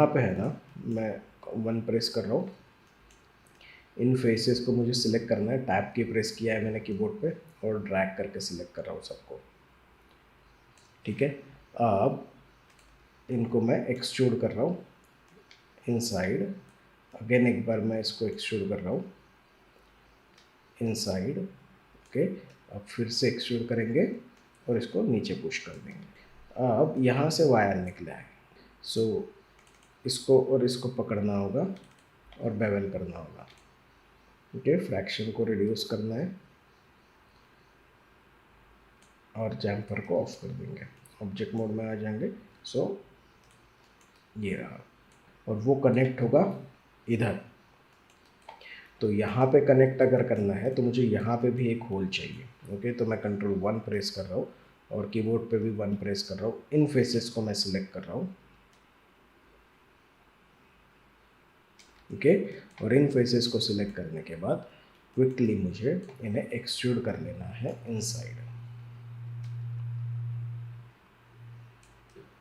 पे है ना, मैं 1 प्रेस कर रहा हूँ। इन फेसेस को मुझे सिलेक्ट करना है, टैब की प्रेस किया है मैंने कीबोर्ड पे और ड्रैग करके सिलेक्ट कर रहा हूँ सबको। ठीक है, अब इनको मैं एक्सट्रूड कर रहा हूँ इनसाइड। अगेन एक बार मैं इसको एक्सट्रूड कर रहा हूँ इनसाइड। ओके, अब फिर से एक्सट्रूड करेंगे और इसको नीचे पुश कर देंगे। अब यहाँ से वायर निकला है, सो इसको और इसको पकड़ना होगा और बेवल करना होगा। ओके, फ्रैक्शन को रिड्यूस करना है और जैम्पर को ऑफ कर देंगे। ऑब्जेक्ट मोड में आ जाएंगे, सो ये रहा, और वो कनेक्ट होगा इधर। तो यहाँ पे कनेक्ट अगर करना है तो मुझे यहाँ पे भी एक होल चाहिए। ओके, तो मैं Ctrl+1 प्रेस कर रहा हूँ और कीबोर्ड पे भी 1 प्रेस कर रहा हूँ। इन फेसेस को मैं सिलेक्ट कर रहा हूँ। ओके, और इन फेसेस को सिलेक्ट करने के बाद क्विकली मुझे इन्हें एक्सट्रूड कर लेना है इनसाइड।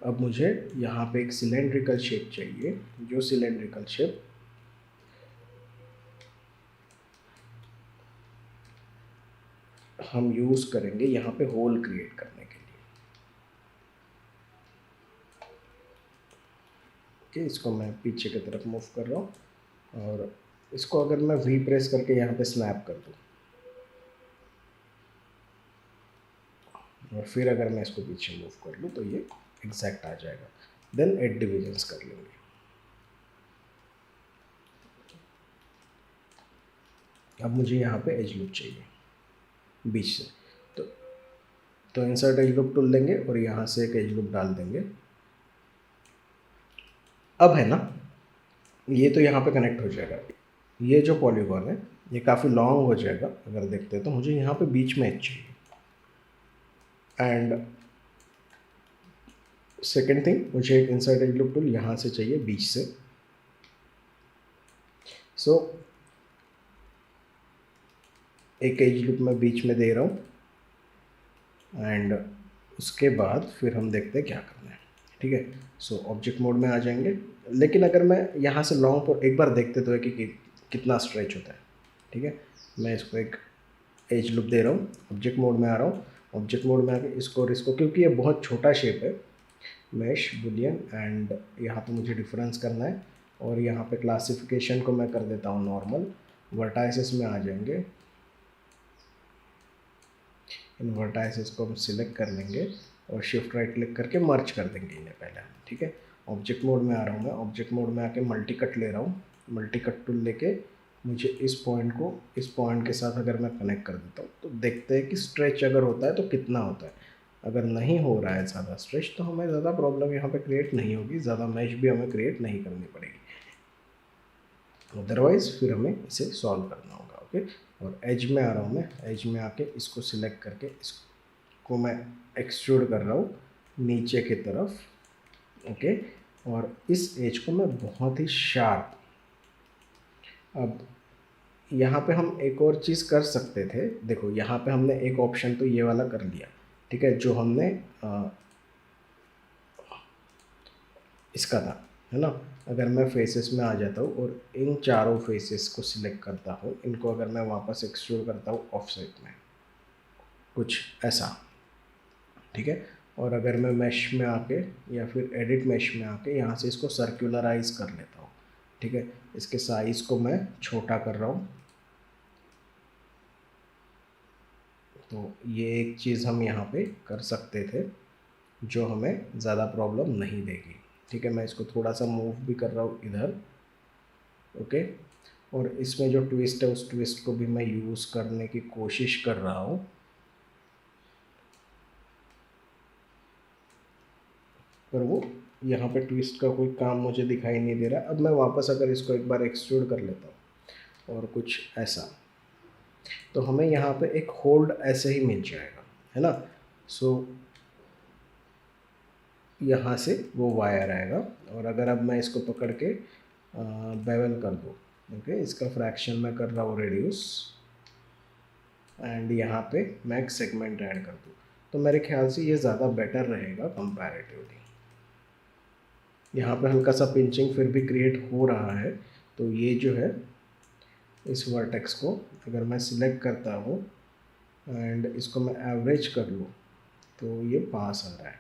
अब मुझे यहाँ पे एक सिलेंड्रिकल शेप चाहिए, जो सिलेंड्रिकल शेप हम यूज़ करेंगे यहाँ पे होल क्रिएट करने के लिए। ओके, इसको मैं पीछे की तरफ मूव कर रहा हूँ, और इसको अगर मैं वी प्रेस करके यहाँ पे स्नैप कर दूँ और फिर अगर मैं इसको पीछे मूव कर लूँ तो ये एग्जैक्ट आ जाएगा। देन 8 डिविजन्स कर लेंगे। अब मुझे यहाँ पे एज लूप चाहिए बीच से, तो इंसर्ट एज लूप टूल लेंगे और यहाँ से एक एज लूप डाल देंगे। अब है ना, ये तो यहाँ पे कनेक्ट हो जाएगा। ये जो पॉलीगॉन है ये काफ़ी लॉन्ग हो जाएगा अगर देखते हैं तो मुझे यहाँ पे बीच में एज चाहिए। एंड सेकेंड थिंग, मुझे एक इंसर्ट एज लूप टूल यहाँ से चाहिए बीच से। सो एक एज लूप मैं बीच में दे रहा हूँ एंड उसके बाद फिर हम देखते हैं क्या करना है। ठीक है, सो ऑब्जेक्ट मोड में आ जाएंगे। लेकिन अगर मैं यहाँ से लॉन्ग पर एक बार देखते तो है कि कितना स्ट्रेच होता है। ठीक है, मैं इसको एक एज लूप दे रहा हूँ, ऑब्जेक्ट मोड में आ रहा हूँ। ऑब्जेक्ट मोड में आके इसको और इसको, क्योंकि ये बहुत छोटा शेप है, मैश बुलियन एंड यहाँ पे मुझे डिफरेंस करना है और यहाँ पे क्लासिफिकेशन को मैं कर देता हूँ नॉर्मल। वर्टाइसेस में आ जाएंगे, इन वर्टाइसेस को हम सिलेक्ट कर लेंगे और शिफ्ट राइट क्लिक करके मर्ज कर देंगे इन्हें पहले। ठीक है, ऑब्जेक्ट मोड में आ रहा हूँ मैं। ऑब्जेक्ट मोड में आके मल्टी कट ले रहा हूँ। मल्टी कट टूल लेके मुझे इस पॉइंट को इस पॉइंट के साथ अगर मैं कनेक्ट कर देता हूँ तो देखते हैं कि स्ट्रेच अगर होता है तो कितना होता है। अगर नहीं हो रहा है ज़्यादा स्ट्रेच तो हमें ज़्यादा प्रॉब्लम यहाँ पे क्रिएट नहीं होगी, ज़्यादा मैश भी हमें क्रिएट नहीं करनी पड़ेगी। अदरवाइज़ फिर हमें इसे सॉल्व करना होगा। ओके, और एज में आ रहा हूँ मैं। एज में आके इसको सिलेक्ट करके इसको मैं एक्सट्रूड कर रहा हूँ नीचे की तरफ। ओके, और इस एज को मैं बहुत ही शार्प, अब यहाँ पे हम एक और चीज़ कर सकते थे। देखो यहाँ पे हमने एक ऑप्शन तो ये वाला कर लिया। ठीक है, जो हमने इसका था, है ना। अगर मैं फेसेस में आ जाता हूँ और इन चारों फेसेस को सिलेक्ट करता हूँ, इनको अगर मैं वापस एक्सट्रूड करता हूँ ऑफसेट में, कुछ ऐसा। ठीक है, और अगर मैं मैश में आके या फिर एडिट मैश में आके यहाँ से इसको सर्कुलराइज कर लेता हूँ। ठीक है, इसके साइज़ को मैं छोटा कर रहा हूँ। तो ये एक चीज़ हम यहाँ पे कर सकते थे जो हमें ज़्यादा प्रॉब्लम नहीं देगी। ठीक है, मैं इसको थोड़ा सा मूव भी कर रहा हूँ इधर। ओके, और इसमें जो ट्विस्ट है उस ट्विस्ट को भी मैं यूज़ करने की कोशिश कर रहा हूँ, पर वो यहाँ पे ट्विस्ट का कोई काम मुझे दिखाई नहीं दे रहा। अब मैं वापस अगर इसको एक बार एक्सट्रूड कर लेता हूँ और कुछ ऐसा, तो हमें यहाँ पे एक होल्ड ऐसे ही मिल जाएगा, है ना। सो यहाँ से वो वायर आएगा और अगर अब मैं इसको पकड़ के बेवल कर दूँ, ओके, इसका फ्रैक्शन मैं कर रहा हूँ रिड्यूस एंड यहाँ पे मैं एक सेगमेंट ऐड कर दूँ, तो मेरे ख्याल से ये ज़्यादा बेटर रहेगा कंपैरेटिवली। यहाँ पे हल्का सा पिंचिंग फिर भी क्रिएट हो रहा है, तो ये जो है इस वर्टेक्स को अगर मैं सिलेक्ट करता हूँ एंड इसको मैं एवरेज कर लूँ तो ये पास आ रहा है,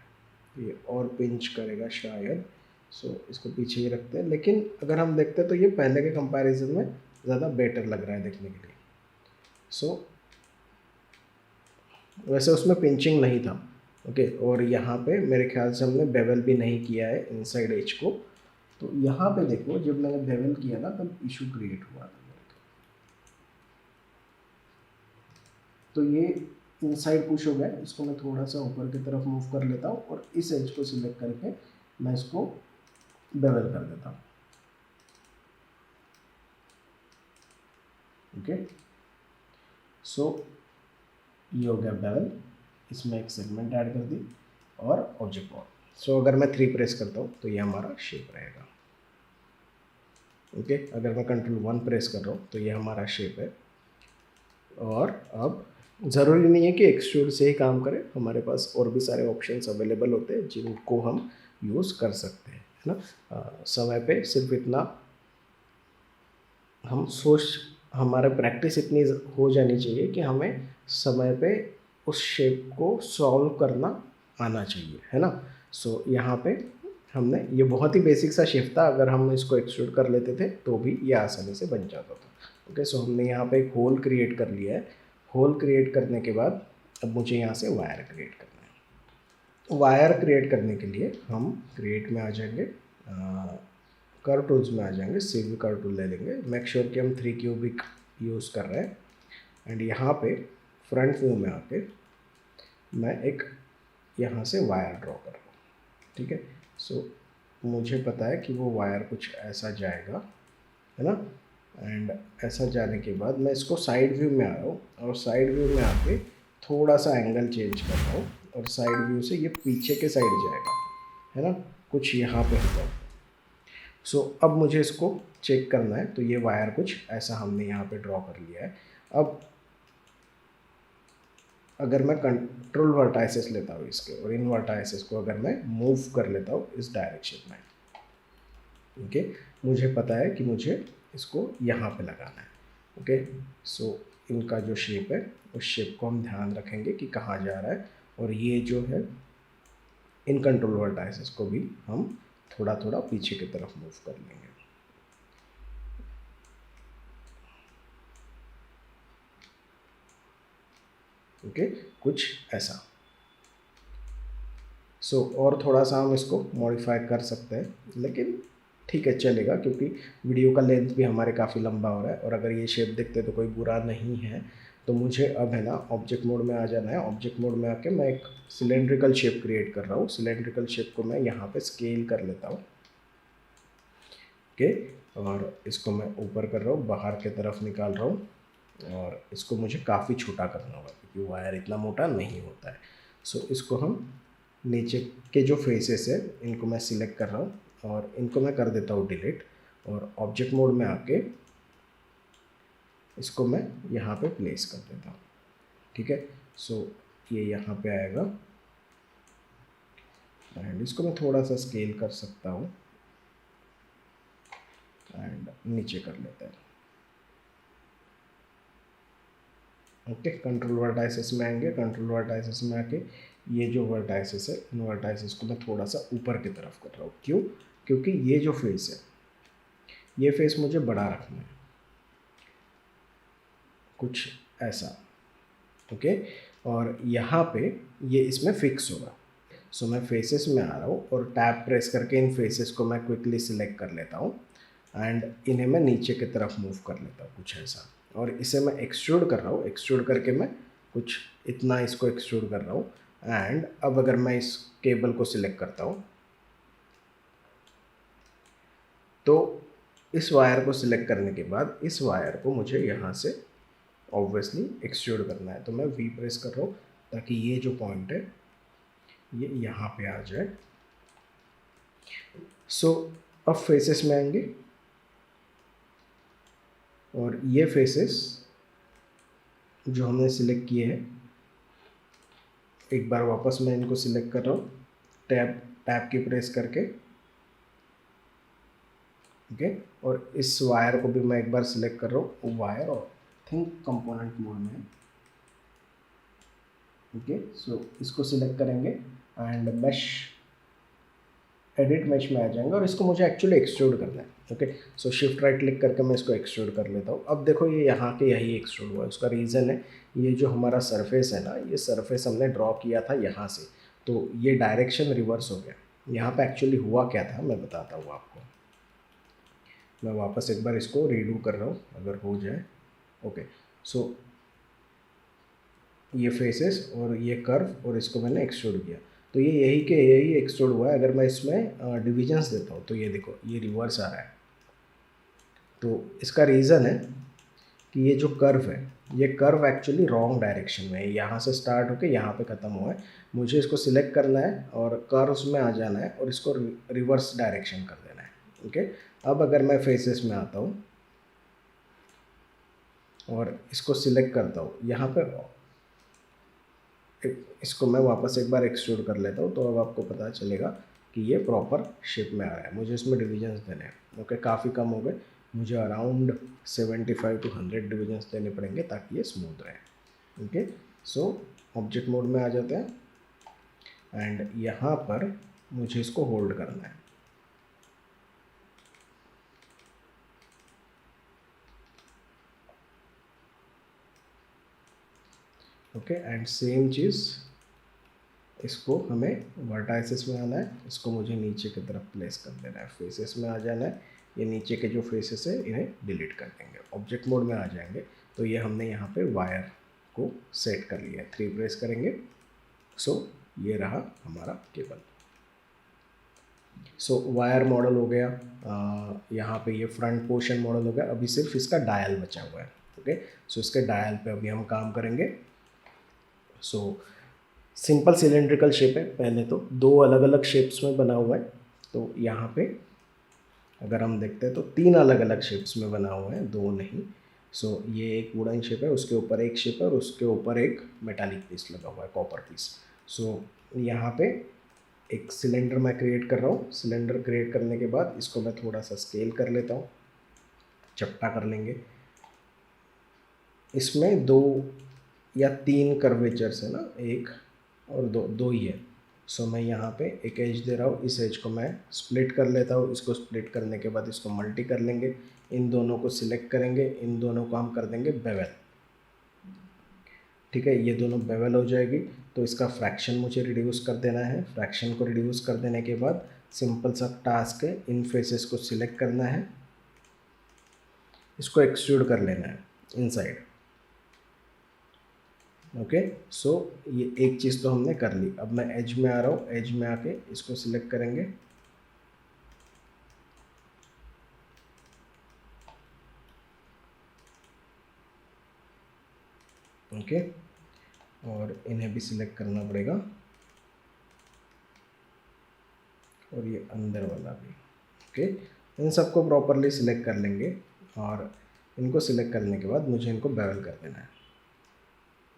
ये और पिंच करेगा शायद। सो इसको पीछे ही रखते हैं, लेकिन अगर हम देखते हैं तो ये पहले के कंपैरिजन में ज़्यादा बेटर लग रहा है देखने के लिए। सो वैसे उसमें पिंचिंग नहीं था। ओके, और यहाँ पे मेरे ख्याल से हमने बेवल भी नहीं किया है इनसाइड एज को। तो यहाँ पे देखो जब मैंने बेवल किया ना तब इशू क्रिएट हुआ था। तो ये इनसाइड पुश हो गया, इसको मैं थोड़ा सा ऊपर की तरफ मूव कर लेता हूँ और इस एज को सिलेक्ट करके मैं इसको बेवल कर देता हूँ। ओके, सो ये हो गया बेवल। इसमें एक सेगमेंट ऐड कर दी और ऑब्जेक्ट मोड। सो अगर मैं 3 प्रेस करता हूँ तो ये हमारा शेप रहेगा। ओके, अगर मैं Ctrl+1 प्रेस कर रहा हूँ तो ये हमारा शेप है। और अब ज़रूरी नहीं है कि एक्सट्रूड से ही काम करें, हमारे पास और भी सारे ऑप्शंस अवेलेबल होते हैं जिनको हम यूज़ कर सकते हैं, है ना। समय पे सिर्फ इतना हम हमारा प्रैक्टिस इतनी हो जानी चाहिए कि हमें समय पे उस शेप को सॉल्व करना आना चाहिए, है ना। सो यहाँ पे हमने ये बहुत ही बेसिक सा शेप था, अगर हम इसको एक्सट्रूड कर लेते थे तो भी ये आसानी से बन जाता था। ओके, सो हमने यहाँ पे एक होल क्रिएट कर लिया है। होल क्रिएट करने के बाद अब मुझे यहाँ से वायर क्रिएट करना है। वायर क्रिएट करने के लिए हम क्रिएट में आ जाएंगे, कर्व टूल्स में आ जाएंगे, सिव कर्व टूल ले लेंगे। मेक श्योर कि हम 3 क्यूबिक यूज़ कर रहे हैं। एंड यहाँ पे फ्रंट व्यू में आके मैं एक यहाँ से वायर ड्रॉ कर रहा हूँ, ठीक है। सो मुझे पता है कि वो वायर कुछ ऐसा जाएगा, है ना। एंड ऐसा जाने के बाद मैं इसको साइड व्यू में आ रहा हूँ और साइड व्यू में आके थोड़ा सा एंगल चेंज कर रहा हूँ और साइड व्यू से ये पीछे के साइड जाएगा, है ना, कुछ यहाँ पे होगा। सो अब मुझे इसको चेक करना है, तो ये वायर कुछ ऐसा हमने यहाँ पे ड्रॉ कर लिया है। अब अगर मैं कंट्रोल वर्टाइसेस लेता हूँ इसके और इन वर्टाइसेस को अगर मैं मूव कर लेता हूँ इस डायरेक्शन में, ओके, मुझे पता है कि मुझे इसको यहाँ पे लगाना है, ओके। सो इनका जो शेप है उस शेप को हम ध्यान रखेंगे कि कहाँ जा रहा है, और ये जो है इन कंट्रोल वर्टाइसेस को भी हम थोड़ा थोड़ा पीछे की तरफ मूव कर लेंगे। ओके, कुछ ऐसा। सो और थोड़ा सा हम इसको मॉडिफाई कर सकते हैं, लेकिन ठीक है चलेगा, क्योंकि वीडियो का लेंथ भी हमारे काफ़ी लंबा हो रहा है और अगर ये शेप दिखते तो कोई बुरा नहीं है। तो मुझे अब है ना ऑब्जेक्ट मोड में आ जाना है। ऑब्जेक्ट मोड में आके मैं एक सिलेंड्रिकल शेप क्रिएट कर रहा हूँ। सिलेंड्रिकल शेप को मैं यहाँ पे स्केल कर लेता हूँ, ओके, और इसको मैं ऊपर कर रहा हूँ, बाहर की तरफ निकाल रहा हूँ, और इसको मुझे काफ़ी छोटा करना होगा क्योंकि वायर इतना मोटा नहीं होता है। सो इसको हम नीचे के जो फेसेस है इनको मैं सिलेक्ट कर रहा हूँ और इनको मैं कर देता हूँ डिलीट, और ऑब्जेक्ट मोड में आके इसको मैं यहाँ पे प्लेस कर देता हूँ, ठीक है। सो ये यहाँ पे आएगा एंड इसको मैं थोड़ा सा स्केल कर सकता हूँ एंड नीचे कर लेते हैं, ओके। कंट्रोल वर्टाइसेस में आएंगे, कंट्रोल वर्टाइसेस में आके ये जो वर्टाइसेस है इन वर्टाइसेस को मैं थोड़ा सा ऊपर की तरफ कर रहा हूँ। क्यों? क्योंकि ये जो फेस है ये फेस मुझे बड़ा रखना है, कुछ ऐसा, ओके। और यहाँ पे ये इसमें फिक्स होगा। सो मैं फेसेस में आ रहा हूँ और टैब प्रेस करके इन फेसेस को मैं क्विकली सिलेक्ट कर लेता हूँ एंड इन्हें मैं नीचे की तरफ मूव कर लेता हूँ कुछ ऐसा, और इसे मैं एक्सट्रूड कर रहा हूँ। एक्सट्रूड करके मैं कुछ इतना इसको एक्सट्रूड कर रहा हूँ एंड अब अगर मैं इस केबल को सिलेक्ट करता हूँ तो इस वायर को सिलेक्ट करने के बाद इस वायर को मुझे यहाँ से ऑब्वियसली एक्सट्रूड करना है। तो मैं वी प्रेस कर रहा हूँ ताकि ये जो पॉइंट है ये यहाँ पे आ जाए। सो अब फेसेस में आएंगे और ये फेसेस जो हमने सिलेक्ट किए हैं एक बार वापस मैं इनको सिलेक्ट कर रहा हूँ टैब टैब की प्रेस करके, ओके। और इस वायर को भी मैं एक बार सिलेक्ट कर रहा हूँ, वायर और थिंक कंपोनेंट मोड में, ओके। सो इसको सिलेक्ट करेंगे एंड मैश एडिट मैश में आ जाएंगे और इसको मुझे एक्चुअली एक्सट्रूड करना है, ओके। सो शिफ्ट राइट क्लिक करके मैं इसको एक्सट्रूड कर लेता हूँ। अब देखो ये यहाँ के यही एक्सट्रूड हुआ है, उसका रीज़न है ये जो हमारा सरफेस है ना, ये सरफेस हमने ड्रॉ किया था यहाँ से, तो ये डायरेक्शन रिवर्स हो गया। यहाँ पे एक्चुअली हुआ क्या था मैं बताता हूँ आपको। मैं वापस एक बार इसको रीडू कर रहा हूँ अगर हो जाए, ओके। सो ये फेसेस और ये कर्व और इसको मैंने एक्सट्रूड किया, तो ये यही के यही एक्सट्रूड हुआ है। अगर मैं इसमें डिविजन्स देता हूँ तो ये देखो ये रिवर्स आ रहा है। तो इसका रीज़न है कि ये जो कर्व है ये कर्व एक्चुअली रॉन्ग डायरेक्शन में है, यहाँ से स्टार्ट होकर यहाँ पे ख़त्म हुआ है। मुझे इसको सिलेक्ट करना है और कर्व्स में आ जाना है और इसको रिवर्स डायरेक्शन कर देना है, ओके। अब अगर मैं फेसेस में आता हूँ और इसको सिलेक्ट करता हूँ यहाँ पे, इसको मैं वापस एक बार एक्सट्रूड कर लेता हूँ, तो अब आपको पता चलेगा कि ये प्रॉपर शेप में आ रहा है। मुझे इसमें डिविजन्स देने हैं, ओके। काफ़ी कम हो गए, मुझे अराउंड 75 to 100 डिविजन्स देने पड़ेंगे ताकि ये स्मूथ रहे, ओके। सो ऑब्जेक्ट मोड में आ जाते हैं एंड यहाँ पर मुझे इसको होल्ड करना है, ओके। एंड सेम चीज़ इसको हमें वर्टाइसेस में आना है, इसको मुझे नीचे की तरफ प्लेस कर देना है, फेसेस में आ जाना है ये नीचे के जो फेसेस है इन्हें डिलीट कर देंगे। ऑब्जेक्ट मोड में आ जाएंगे तो ये हमने यहाँ पे वायर को सेट कर लिया है। 3 प्रेस करेंगे, सो ये रहा हमारा केबल। सो वायर मॉडल हो गया, यहाँ पे ये फ्रंट पोर्शन मॉडल हो गया। अभी सिर्फ इसका डायल बचा हुआ है। ओके, सो इसके डायल पे अभी हम काम करेंगे। सो सिंपल सिलेंड्रिकल शेप है, पहले तो 2 अलग अलग शेप्स में बना हुआ है। तो यहाँ पे अगर हम देखते हैं तो 3 अलग अलग शेप्स में बना हुआ है, 2 नहीं। सो ये एक वुडन शेप है, उसके ऊपर एक शेप है और उसके ऊपर एक मेटालिक पीस लगा हुआ है, कॉपर पीस। सो यहाँ पे एक सिलेंडर मैं क्रिएट कर रहा हूँ। सिलेंडर क्रिएट करने के बाद इसको मैं थोड़ा सा स्केल कर लेता हूँ, चपटा कर लेंगे। इसमें 2 या 3 कर्वेचर्स है ना, 1 और 2 ही है। सो मैं यहाँ पे एक एज दे रहा हूँ, इस एज को मैं स्प्लिट कर लेता हूँ। इसको स्प्लिट करने के बाद इसको मल्टी कर लेंगे, इन दोनों को सिलेक्ट करेंगे, इन दोनों को हम कर देंगे बेवल। ठीक है, ये दोनों बेवल हो जाएगी। तो इसका फ्रैक्शन मुझे रिड्यूस कर देना है। फ्रैक्शन को रिड्यूस कर देने के बाद सिंपल सा टास्क है, इन फेसेस को सिलेक्ट करना है, इसको एक्सट्रूड कर लेना है इनसाइड। ओके, सो ये एक चीज़ तो हमने कर ली। अब मैं एज में आ रहा हूँ, एज में आके इसको सिलेक्ट करेंगे, ओके, और इन्हें भी सिलेक्ट करना पड़ेगा और ये अंदर वाला भी। ओके, इन सबको प्रॉपरली सिलेक्ट कर लेंगे और इनको सिलेक्ट करने के बाद मुझे इनको बेवल कर देना है।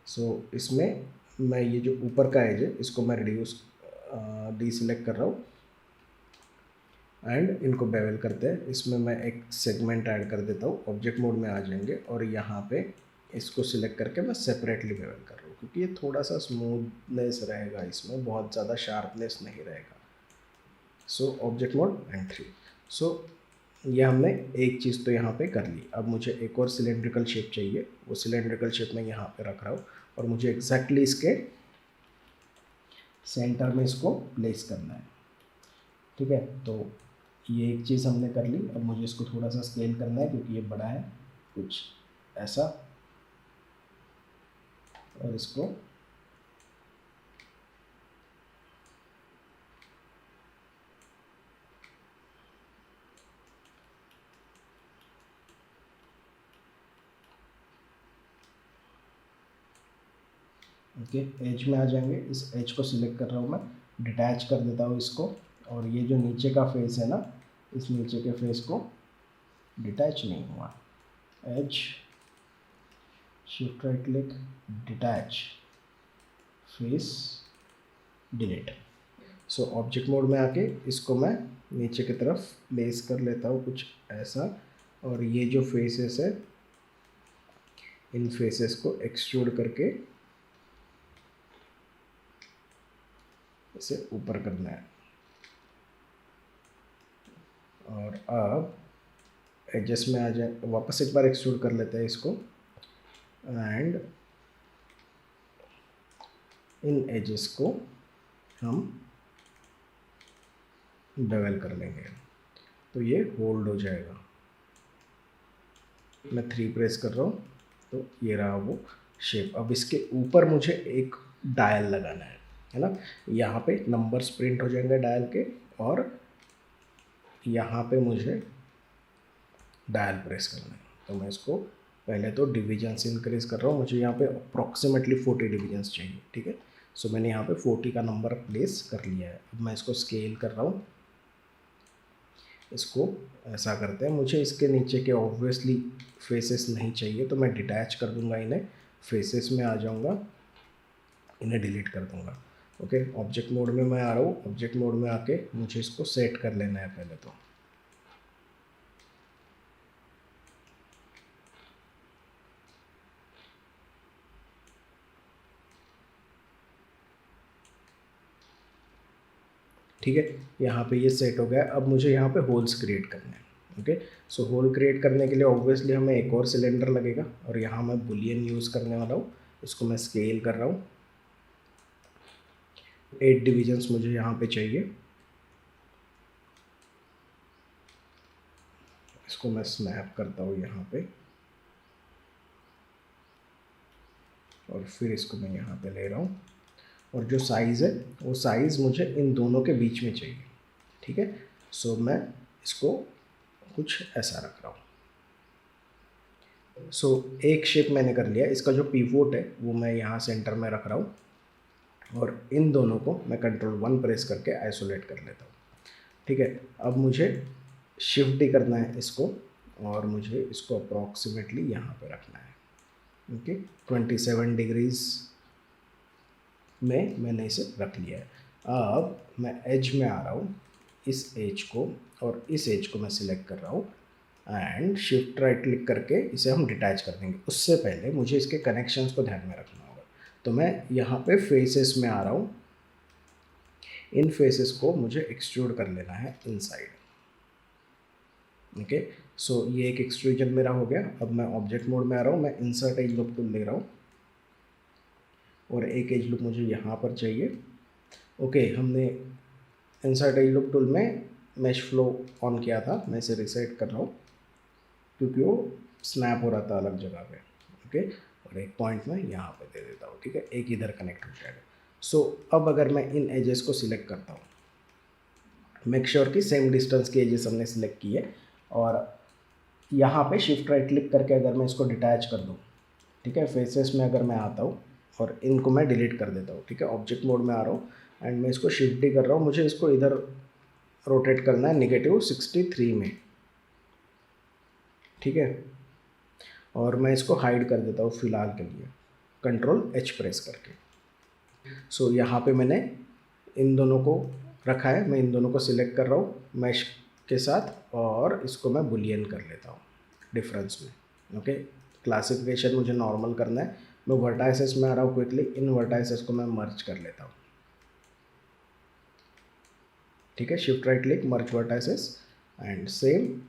सो इसमें मैं ये जो ऊपर का एज है इसको मैं रिड्यूस डीसिलेक्ट कर रहा हूँ एंड इनको बेवल करते हैं। इसमें मैं एक सेगमेंट ऐड कर देता हूँ। ऑब्जेक्ट मोड में आ जाएंगे और यहाँ पे इसको सिलेक्ट करके मैं सेपरेटली बेवल कर रहा हूँ, क्योंकि ये थोड़ा सा स्मूथनेस रहेगा, इसमें बहुत ज़्यादा शार्पनेस नहीं रहेगा। सो ऑब्जेक्ट मोड एंड 3। सो ये हमने एक चीज़ तो यहाँ पे कर ली। अब मुझे एक और सिलेंड्रिकल शेप चाहिए, वो सिलेंड्रिकल शेप मैं यहाँ पे रख रहा हूँ और मुझे एग्जैक्टली इसके सेंटर में इसको प्लेस करना है। ठीक है, तो ये एक चीज़ हमने कर ली। अब मुझे इसको थोड़ा सा स्केल करना है क्योंकि ये बड़ा है, कुछ ऐसा, और इसको ओके एज में आ जाएंगे। इस एज को सिलेक्ट कर रहा हूँ मैं, डिटैच कर देता हूँ इसको, और ये जो नीचे का फेस है ना, इस नीचे के फेस को डिटैच नहीं हुआ, edge, shift right click, detach face, delete. So object mode में आके इसको मैं नीचे की तरफ प्लेस कर लेता हूँ कुछ ऐसा, और ये जो फेसेस है इन फेसेस को एक्सट्रूड करके इसे ऊपर करना है। और अब एडजस्ट में आ जाए, वापस एक बार एक्सट्रूड कर लेते हैं इसको एंड इन एजेस को हम बेवल कर लेंगे तो ये होल्ड हो जाएगा। मैं 3 प्रेस कर रहा हूँ तो ये रहा वो शेप। अब इसके ऊपर मुझे एक डायल लगाना है ना, यहाँ पे नंबर्स प्रिंट हो जाएंगे डायल के, और यहाँ पे मुझे डायल प्रेस करना है। तो मैं इसको पहले तो डिविजन्स इंक्रीज कर रहा हूँ, मुझे यहाँ पे अप्रॉक्सीमेटली 40 डिविजन्स चाहिए। ठीक है, सो मैंने यहाँ पे 40 का नंबर प्लेस कर लिया है। अब मैं इसको स्केल कर रहा हूँ, इसको ऐसा करते हैं। मुझे इसके नीचे के ऑब्वियसली फेसेस नहीं चाहिए तो मैं डिटैच कर दूंगा इन्हें, फेसेस में आ जाऊंगा, इन्हें डिलीट कर दूंगा। ओके, ऑब्जेक्ट मोड में मैं आ रहा हूँ। ऑब्जेक्ट मोड में आके मुझे इसको सेट कर लेना है पहले तो। ठीक है, यहाँ पे ये सेट हो गया। अब मुझे यहाँ पे होल्स क्रिएट करने हैं। ओके, सो होल क्रिएट करने के लिए ऑब्वियसली हमें एक और सिलेंडर लगेगा, और यहाँ मैं बुलियन यूज़ करने वाला हूँ। इसको मैं स्केल कर रहा हूँ, 8 डिविजन्स मुझे यहाँ पे चाहिए। इसको मैं स्नैप करता हूँ यहाँ पे, और फिर इसको मैं यहाँ पे ले रहा हूँ, और जो साइज़ है वो साइज़ मुझे इन दोनों के बीच में चाहिए, ठीक है। सो मैं इसको कुछ ऐसा रख रहा हूँ। सो एक शेप मैंने कर लिया, इसका जो पिवोट है वो मैं यहाँ सेंटर में रख रहा हूँ, और इन दोनों को मैं Ctrl+1 प्रेस करके आइसोलेट कर लेता हूँ, ठीक है। अब मुझे शिफ्ट डी करना है इसको, और मुझे इसको अप्रॉक्सीमेटली यहाँ पे रखना है, ओके। 27 डिग्रीज़ में मैंने इसे रख लिया है। अब मैं एज में आ रहा हूँ, इस एज को और इस एज को मैं सिलेक्ट कर रहा हूँ, एंड शिफ्ट राइट क्लिक करके इसे हम डिटैच कर देंगे। उससे पहले मुझे इसके कनेक्शंस को ध्यान में रखना होगा, तो मैं यहाँ पे फेसेस में आ रहा हूँ, इन फेसेस को मुझे एक्सट्रूड कर लेना है इनसाइड, ओके। सो ये एक एक्सट्रूजन मेरा हो गया। अब मैं ऑब्जेक्ट मोड में आ रहा हूँ, मैं इंसर्ट एज लूप टूल ले रहा हूँ, और एक एज लूप मुझे यहाँ पर चाहिए, ओके। हमने इंसर्ट एज लूप टूल में मैश फ्लो ऑन किया था, मैं इसे रिसेट कर रहा हूँ क्योंकि वो स्नैप हो रहा था अलग जगह पे, ओके। और एक पॉइंट मैं यहाँ पे दे देता हूँ, ठीक है, एक इधर कनेक्ट हो जाएगा। सो अब अगर मैं इन एजेस को सिलेक्ट करता हूँ, मेक श्योर कि सेम डिस्टेंस की एजेस हमने सिलेक्ट की है, और यहाँ पे शिफ्ट राइट क्लिक करके अगर मैं इसको डिटैच कर दूँ, ठीक है, फेसेस में अगर मैं आता हूँ और इनको मैं डिलीट कर देता हूँ, ठीक है, ऑब्जेक्ट मोड में आ रहा हूँ एंड मैं इसको शिफ्ट डी कर रहा हूँ, मुझे इसको इधर रोटेट करना है -63 में, ठीक है। और मैं इसको हाइड कर देता हूँ फ़िलहाल के लिए, Ctrl+H प्रेस करके। सो यहाँ पे मैंने इन दोनों को रखा है, मैं इन दोनों को सिलेक्ट कर रहा हूँ मैश के साथ, और इसको मैं बुलियन कर लेता हूँ डिफरेंस में, ओके। क्लासिफिकेशन मुझे नॉर्मल करना है, मैं वर्टाइसेस में आ रहा हूँ क्विकली, इन वर्टाइसेस को मैं मर्ज कर लेता हूँ, ठीक है। Shift right click, merge vertices, and same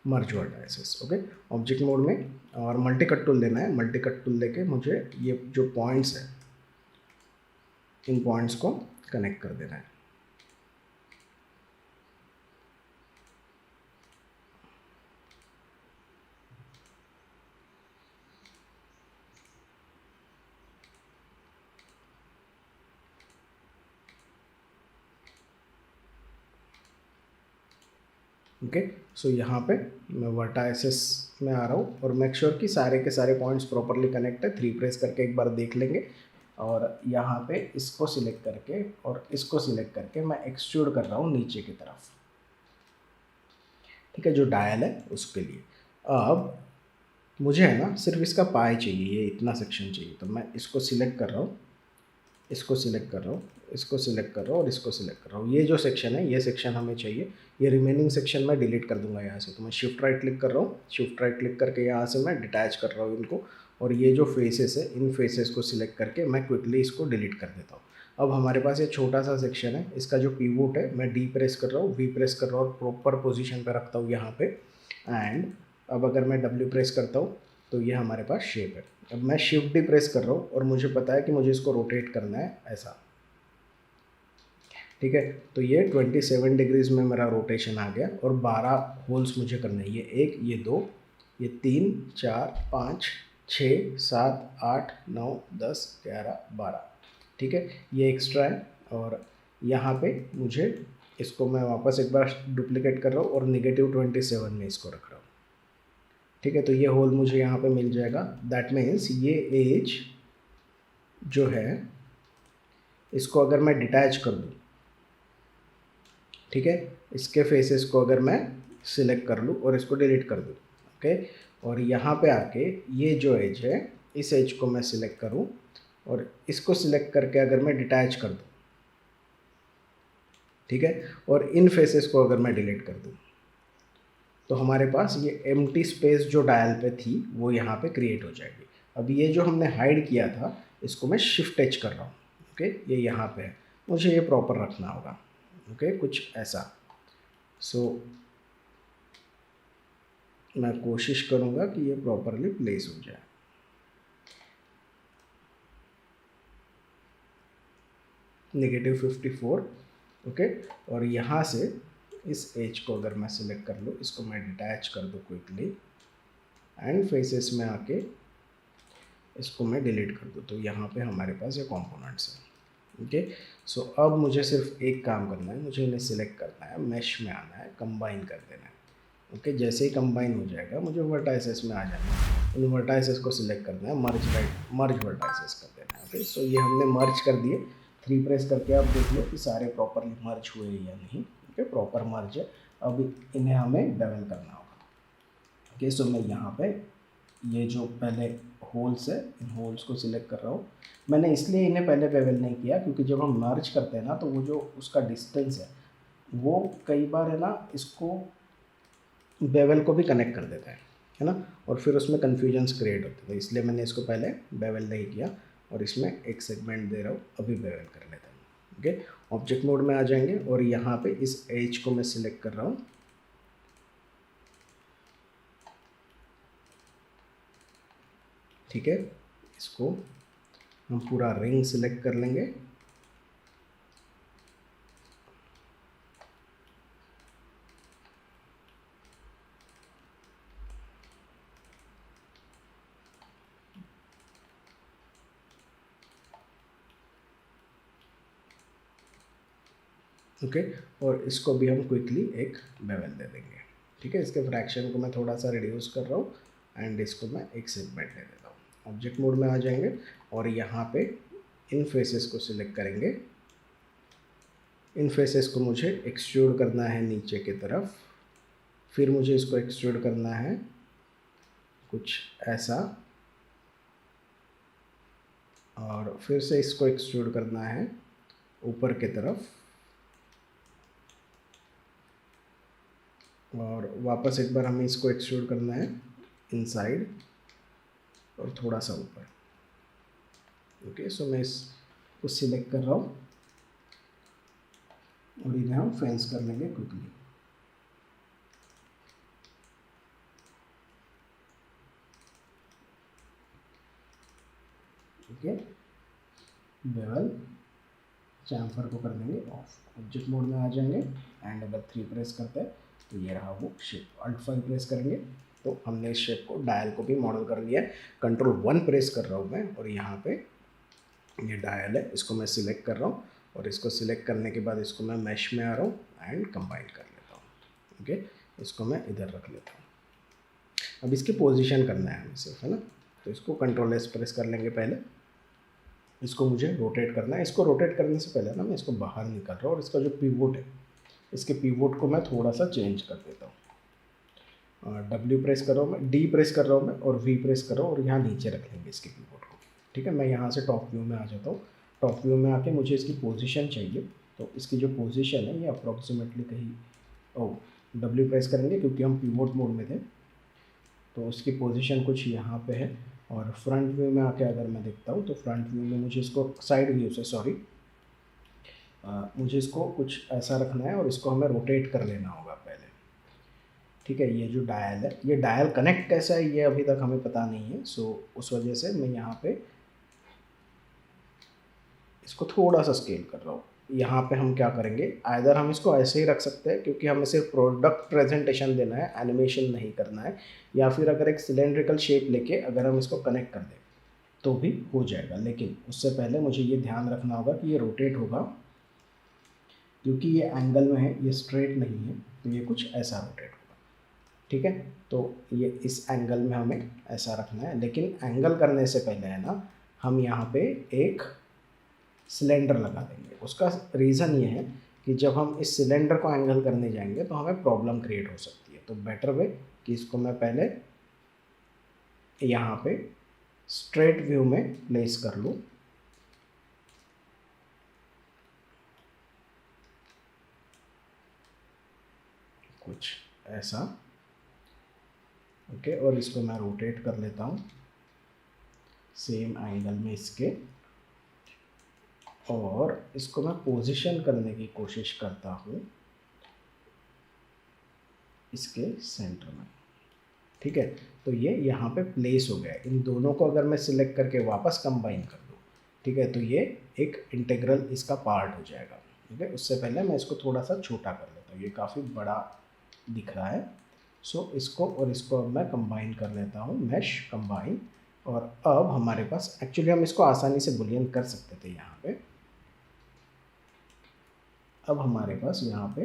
merge vertices, okay, object mode में। और मल्टी कट टूल लेना है, मल्टी कट टूल लेके मुझे ये जो पॉइंट्स है इन पॉइंट्स को कनेक्ट कर देना है, ओके। सो यहाँ पे मैं वर्टाइसेस में आ रहा हूँ, और मेक श्योर कि सारे के सारे पॉइंट्स प्रॉपरली कनेक्ट है, 3 प्रेस करके एक बार देख लेंगे। और यहाँ पे इसको सिलेक्ट करके और इसको सिलेक्ट करके मैं एक्सट्रूड कर रहा हूँ नीचे की तरफ, ठीक है, जो डायल है उसके लिए। अब मुझे है ना सिर्फ इसका पाई चाहिए, ये इतना सेक्शन चाहिए, तो मैं इसको सिलेक्ट कर रहा हूँ, इसको सिलेक्ट कर रहा हूँ, इसको सिलेक्ट कर रहा हूँ, और इसको सिलेक्ट कर रहा हूँ। ये जो सेक्शन है ये सेक्शन हमें चाहिए, ये रिमेनिंग सेक्शन मैं डिलीट कर दूंगा यहाँ से। तो मैं शिफ्ट राइट क्लिक कर रहा हूँ, शिफ्ट राइट क्लिक करके यहाँ से मैं डिटैच कर रहा हूँ इनको, और ये जो फेसेस है इन फेसेस को सिलेक्ट करके मैं क्विकली इसको डिलीट कर देता हूँ। अब हमारे पास ये छोटा सा सेक्शन है, इसका जो पिवोट है मैं डी प्रेस कर रहा हूँ, वी प्रेस कर रहा हूँ, और प्रॉपर पोजीशन पे रखता हूँ यहाँ पे। एंड अब अगर मैं डब्ल्यू प्रेस करता हूँ तो ये हमारे पास शेप है। अब मैं शिफ्ट डी प्रेस कर रहा हूँ, और मुझे पता है कि मुझे इसको रोटेट करना है ऐसा, ठीक है। तो ये 27 डिग्रीज़ में मेरा रोटेशन आ गया, और 12 होल्स मुझे करने हैं, ये 1, ये 2, ये 3, 4, 5, 6, 7, 8, 9, 10, 11, 12, ठीक है, ये एक्स्ट्रा है। और यहाँ पे मुझे इसको मैं वापस एक बार डुप्लीकेट कर रहा हूँ, और -27 में इसको रख रहा हूँ, ठीक है। तो ये होल मुझे यहाँ पे मिल जाएगा। दैट मीन्स ये एज जो है इसको अगर मैं डिटैच कर दूँ, ठीक है, इसके फेसेस को अगर मैं सिलेक्ट कर लूँ और इसको डिलीट कर दूँ, ओके। और यहाँ पे आके ये जो एज है इस एज को मैं सिलेक्ट करूँ, और इसको सिलेक्ट करके अगर मैं डिटैच कर दूँ, ठीक है, और इन फेसेस को अगर मैं डिलीट कर दूँ, तो हमारे पास ये एम्प्टी स्पेस जो डायल पे थी वो यहाँ पे क्रिएट हो जाएगी। अब ये जो हमने हाइड किया था इसको मैं शिफ्ट एच कर रहा हूँ, ओके, ये यहाँ पे है, मुझे ये प्रॉपर रखना होगा, ओके, कुछ ऐसा। सो मैं कोशिश करूँगा कि ये प्रॉपरली प्लेस हो जाए। -54, ओके। और यहाँ से इस एज को अगर मैं सिलेक्ट कर लूँ, इसको मैं डिटैच कर दूँ क्विकली एंड फेसेस में आके इसको मैं डिलीट कर दूँ, तो यहाँ पे हमारे पास ये कंपोनेंट्स हैं। ओके, सो अब मुझे सिर्फ एक काम करना है, मुझे इन्हें सिलेक्ट करना है, मैश में आना है, कंबाइन कर देना है। ओके, जैसे ही कंबाइन हो जाएगा मुझे वर्टाइसेस में आ जाना है, उन वर्टाइसेस को सिलेक्ट करना है, मर्ज वर्टाइसेस कर देना है। ओके, सो ये हमने मर्ज कर दिए। 3 प्रेस करके आप देख लो कि सारे प्रॉपरली मर्ज हुए या नहीं। ओके, प्रॉपर मर्ज है। अब इन्हें हमें बेवल करना होगा। ओके, सो मैं यहाँ पे ये जो पहले होल्स है, इन होल्स को सिलेक्ट कर रहा हूँ। मैंने इसलिए इन्हें पहले बेवल नहीं किया क्योंकि जब हम मर्ज करते हैं ना, तो वो जो उसका डिस्टेंस है वो कई बार है ना, इसको बेवल को भी कनेक्ट कर देता है ना, और फिर उसमें कन्फ्यूजन्स क्रिएट होते हैं। तो इसलिए मैंने इसको पहले बेवल नहीं किया और इसमें एक सेगमेंट दे रहा हूँ, अभी बेवल कर लेता हूँ। ओके, ऑब्जेक्ट मोड में आ जाएंगे और यहाँ पे इस एज को मैं सिलेक्ट कर रहा हूँ। ठीक है, इसको हम पूरा रिंग सिलेक्ट कर लेंगे। ओके, और इसको भी हम क्विकली एक बेवल दे देंगे। ठीक है, इसके फ्रैक्शन को मैं थोड़ा सा रिड्यूस कर रहा हूँ एंड इसको मैं एक सेगमेंट दे देता हूँ। ऑब्जेक्ट मोड में आ जाएंगे और यहाँ पे इन फेसेस को सिलेक्ट करेंगे। इन फेसेस को मुझे एक्सट्रूड करना है नीचे की तरफ, फिर मुझे इसको एक्सट्रूड करना है कुछ ऐसा, और फिर से इसको एक्सट्रूड करना है ऊपर की तरफ, और वापस एक बार हमें इसको एक्सट्रूड करना है इनसाइड और थोड़ा सा ऊपर। ओके, सो मैं इसको सिलेक्ट कर रहा हूँ और इन्हें हम फेंस कर लेंगे क्विकली। ओके, बेवल चैम्फर को कर देंगे ऑफ। ऑब्जेक्ट मोड में आ जाएंगे एंड अगर 3 प्रेस करते हैं तो ये रहा वो शेप। अल्ट 5 प्रेस करेंगे तो हमने इस शेप को, डायल को भी मॉडल कर लिया है। कंट्रोल 1 प्रेस कर रहा हूँ मैं और यहाँ पे ये डायल है, इसको मैं सिलेक्ट कर रहा हूँ और इसको सिलेक्ट करने के बाद इसको मैं मैश में आ रहा हूँ एंड कंबाइन कर लेता हूँ। ओके, इसको मैं इधर रख लेता हूँ। अब इसकी पोजीशन करना है हमें सिर्फ, है ना, तो इसको कंट्रोल एस प्रेस कर लेंगे पहले। इसको मुझे रोटेट करना है। इसको रोटेट करने से पहले ना मैं इसको बाहर निकल रहा हूँ और इसका जो पिवोट है, इसके पिवोट को मैं थोड़ा सा चेंज कर देता हूँ। डब्ल्यू प्रेस कर रहा हूँ मैं, डी प्रेस कर रहा हूँ मैं और वी प्रेस कर रहा हूँ और यहाँ नीचे रख लेंगे इसके पिवोट को। ठीक है, मैं यहाँ से टॉप व्यू में आ जाता हूँ। टॉप व्यू में आके मुझे इसकी पोजीशन चाहिए, तो इसकी जो पोजीशन है ये अप्रॉक्सीमेटली कहीं, डब्ल्यू प्रेस करेंगे क्योंकि हम पिवोट मोड में थे, तो उसकी पोजीशन कुछ यहाँ पे है। और फ्रंट व्यू में आके अगर मैं देखता हूँ तो फ्रंट व्यू में मुझे इसको, साइड व्यू से सॉरी, मुझे इसको कुछ ऐसा रखना है और इसको हमें रोटेट कर लेना होगा पहले। ठीक है, ये जो डायल है, ये डायल कनेक्ट कैसा है ये अभी तक हमें पता नहीं है, सो उस वजह से मैं यहाँ पे इसको थोड़ा सा स्केल कर रहा हूँ। यहाँ पे हम क्या करेंगे, आइदर हम इसको ऐसे ही रख सकते हैं क्योंकि हमें सिर्फ प्रोडक्ट प्रेजेंटेशन देना है, एनिमेशन नहीं करना है, या फिर अगर एक सिलेंड्रिकल शेप लेके अगर हम इसको कनेक्ट कर दें तो भी हो जाएगा। लेकिन उससे पहले मुझे ये ध्यान रखना होगा कि ये रोटेट होगा, क्योंकि ये एंगल में है, ये स्ट्रेट नहीं है, तो ये कुछ ऐसा रोटेट होगा। ठीक है, तो ये इस एंगल में हमें ऐसा रखना है। लेकिन एंगल करने से पहले है ना, हम यहाँ पे एक सिलेंडर लगा देंगे। उसका रीज़न ये है कि जब हम इस सिलेंडर को एंगल करने जाएंगे तो हमें प्रॉब्लम क्रिएट हो सकती है। तो बेटर वे कि इसको मैं पहले यहाँ पे स्ट्रेट व्यू में प्लेस कर लूँ। कुछ ऐसा। ओके, और इसको मैं रोटेट कर लेता हूँ सेम एंगल में इसके, और इसको मैं पोजीशन करने की कोशिश करता हूँ इसके सेंटर में। ठीक है, तो ये यहाँ पे प्लेस हो गया है। इन दोनों को अगर मैं सिलेक्ट करके वापस कंबाइन कर दूँ, ठीक है, तो ये एक इंटीग्रल इसका पार्ट हो जाएगा। ठीक है। उससे पहले मैं इसको थोड़ा सा छोटा कर लेता हूँ, ये काफ़ी बड़ा दिख रहा है। सो इसको और इसको अब मैं कंबाइन कर लेता हूँ, मैश कंबाइन। और अब हमारे पास एक्चुअली हम इसको आसानी से बुलियन कर सकते थे यहाँ पे। अब हमारे पास यहाँ पे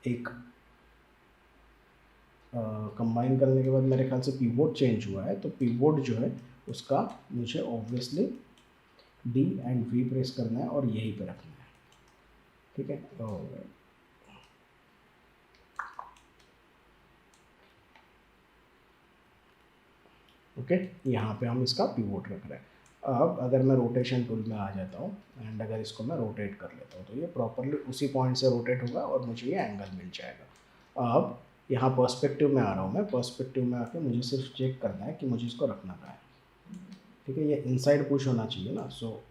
एक कंबाइन करने के बाद मेरे ख्याल से पीवोट चेंज हुआ है, तो पीवोट जो है उसका मुझे obviously D and V press करना है और यहीं पे रखना है, ठीक है। ओके, यहाँ पे हम इसका पीवोट रख रहे हैं। अब अगर मैं रोटेशन टूल में आ जाता हूँ एंड अगर इसको मैं रोटेट कर लेता हूँ तो ये प्रॉपरली उसी पॉइंट से रोटेट होगा और मुझे ये एंगल मिल जाएगा। अब यहाँ पर्सपेक्टिव में आ रहा हूँ मैं, पर्सपेक्टिव में आके मुझे सिर्फ चेक करना है कि मुझे इसको रखना कहाँ है, ठीक है। ये इनसाइड पुश होना चाहिए ना, सो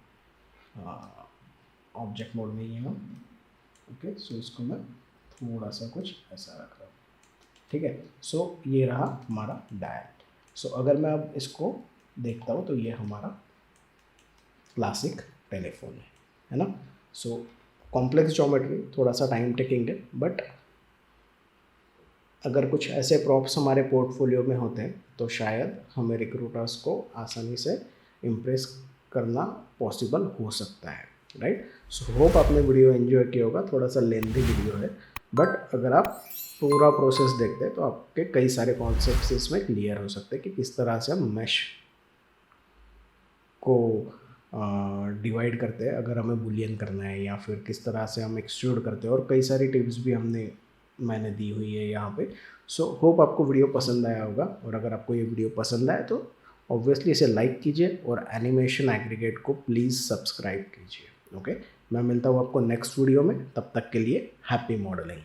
ऑब्जेक्ट मोड में ही है हम। ओके, सो इसको मैं थोड़ा सा कुछ ऐसा रख रहा हूँ, ठीक है। सो ये रहा हमारा डायल। सो अगर मैं अब इसको देखता हूँ तो ये हमारा क्लासिक टेलीफोन है ना। सो कॉम्प्लेक्स ज्योमेट्री थोड़ा सा टाइम टेकिंग है, बट अगर कुछ ऐसे प्रॉप्स हमारे पोर्टफोलियो में होते हैं तो शायद हमें रिक्रूटर्स को आसानी से इम्प्रेस करना पॉसिबल हो सकता है, राइट। सो होप आपने वीडियो एंजॉय किया होगा, थोड़ा सा लेंथी वीडियो है, बट अगर आप पूरा प्रोसेस देखते हैं तो आपके कई सारे कॉन्सेप्ट्स इसमें क्लियर हो सकते हैं कि किस तरह से हम मैश को डिवाइड करते हैं अगर हमें बुलियन करना है, या फिर किस तरह से हम एक्सट्रूड करते हैं, और कई सारी टिप्स भी मैंने दी हुई है यहाँ पे। सो होप आपको वीडियो पसंद आया होगा, और अगर आपको ये वीडियो पसंद आए तो ऑब्वियसली इसे लाइक कीजिए और एनिमेशन एग्रीगेट को प्लीज़ सब्सक्राइब कीजिए। ओके, मैं मिलता हूँ आपको नेक्स्ट वीडियो में, तब तक के लिए हैप्पी मॉडलिंग।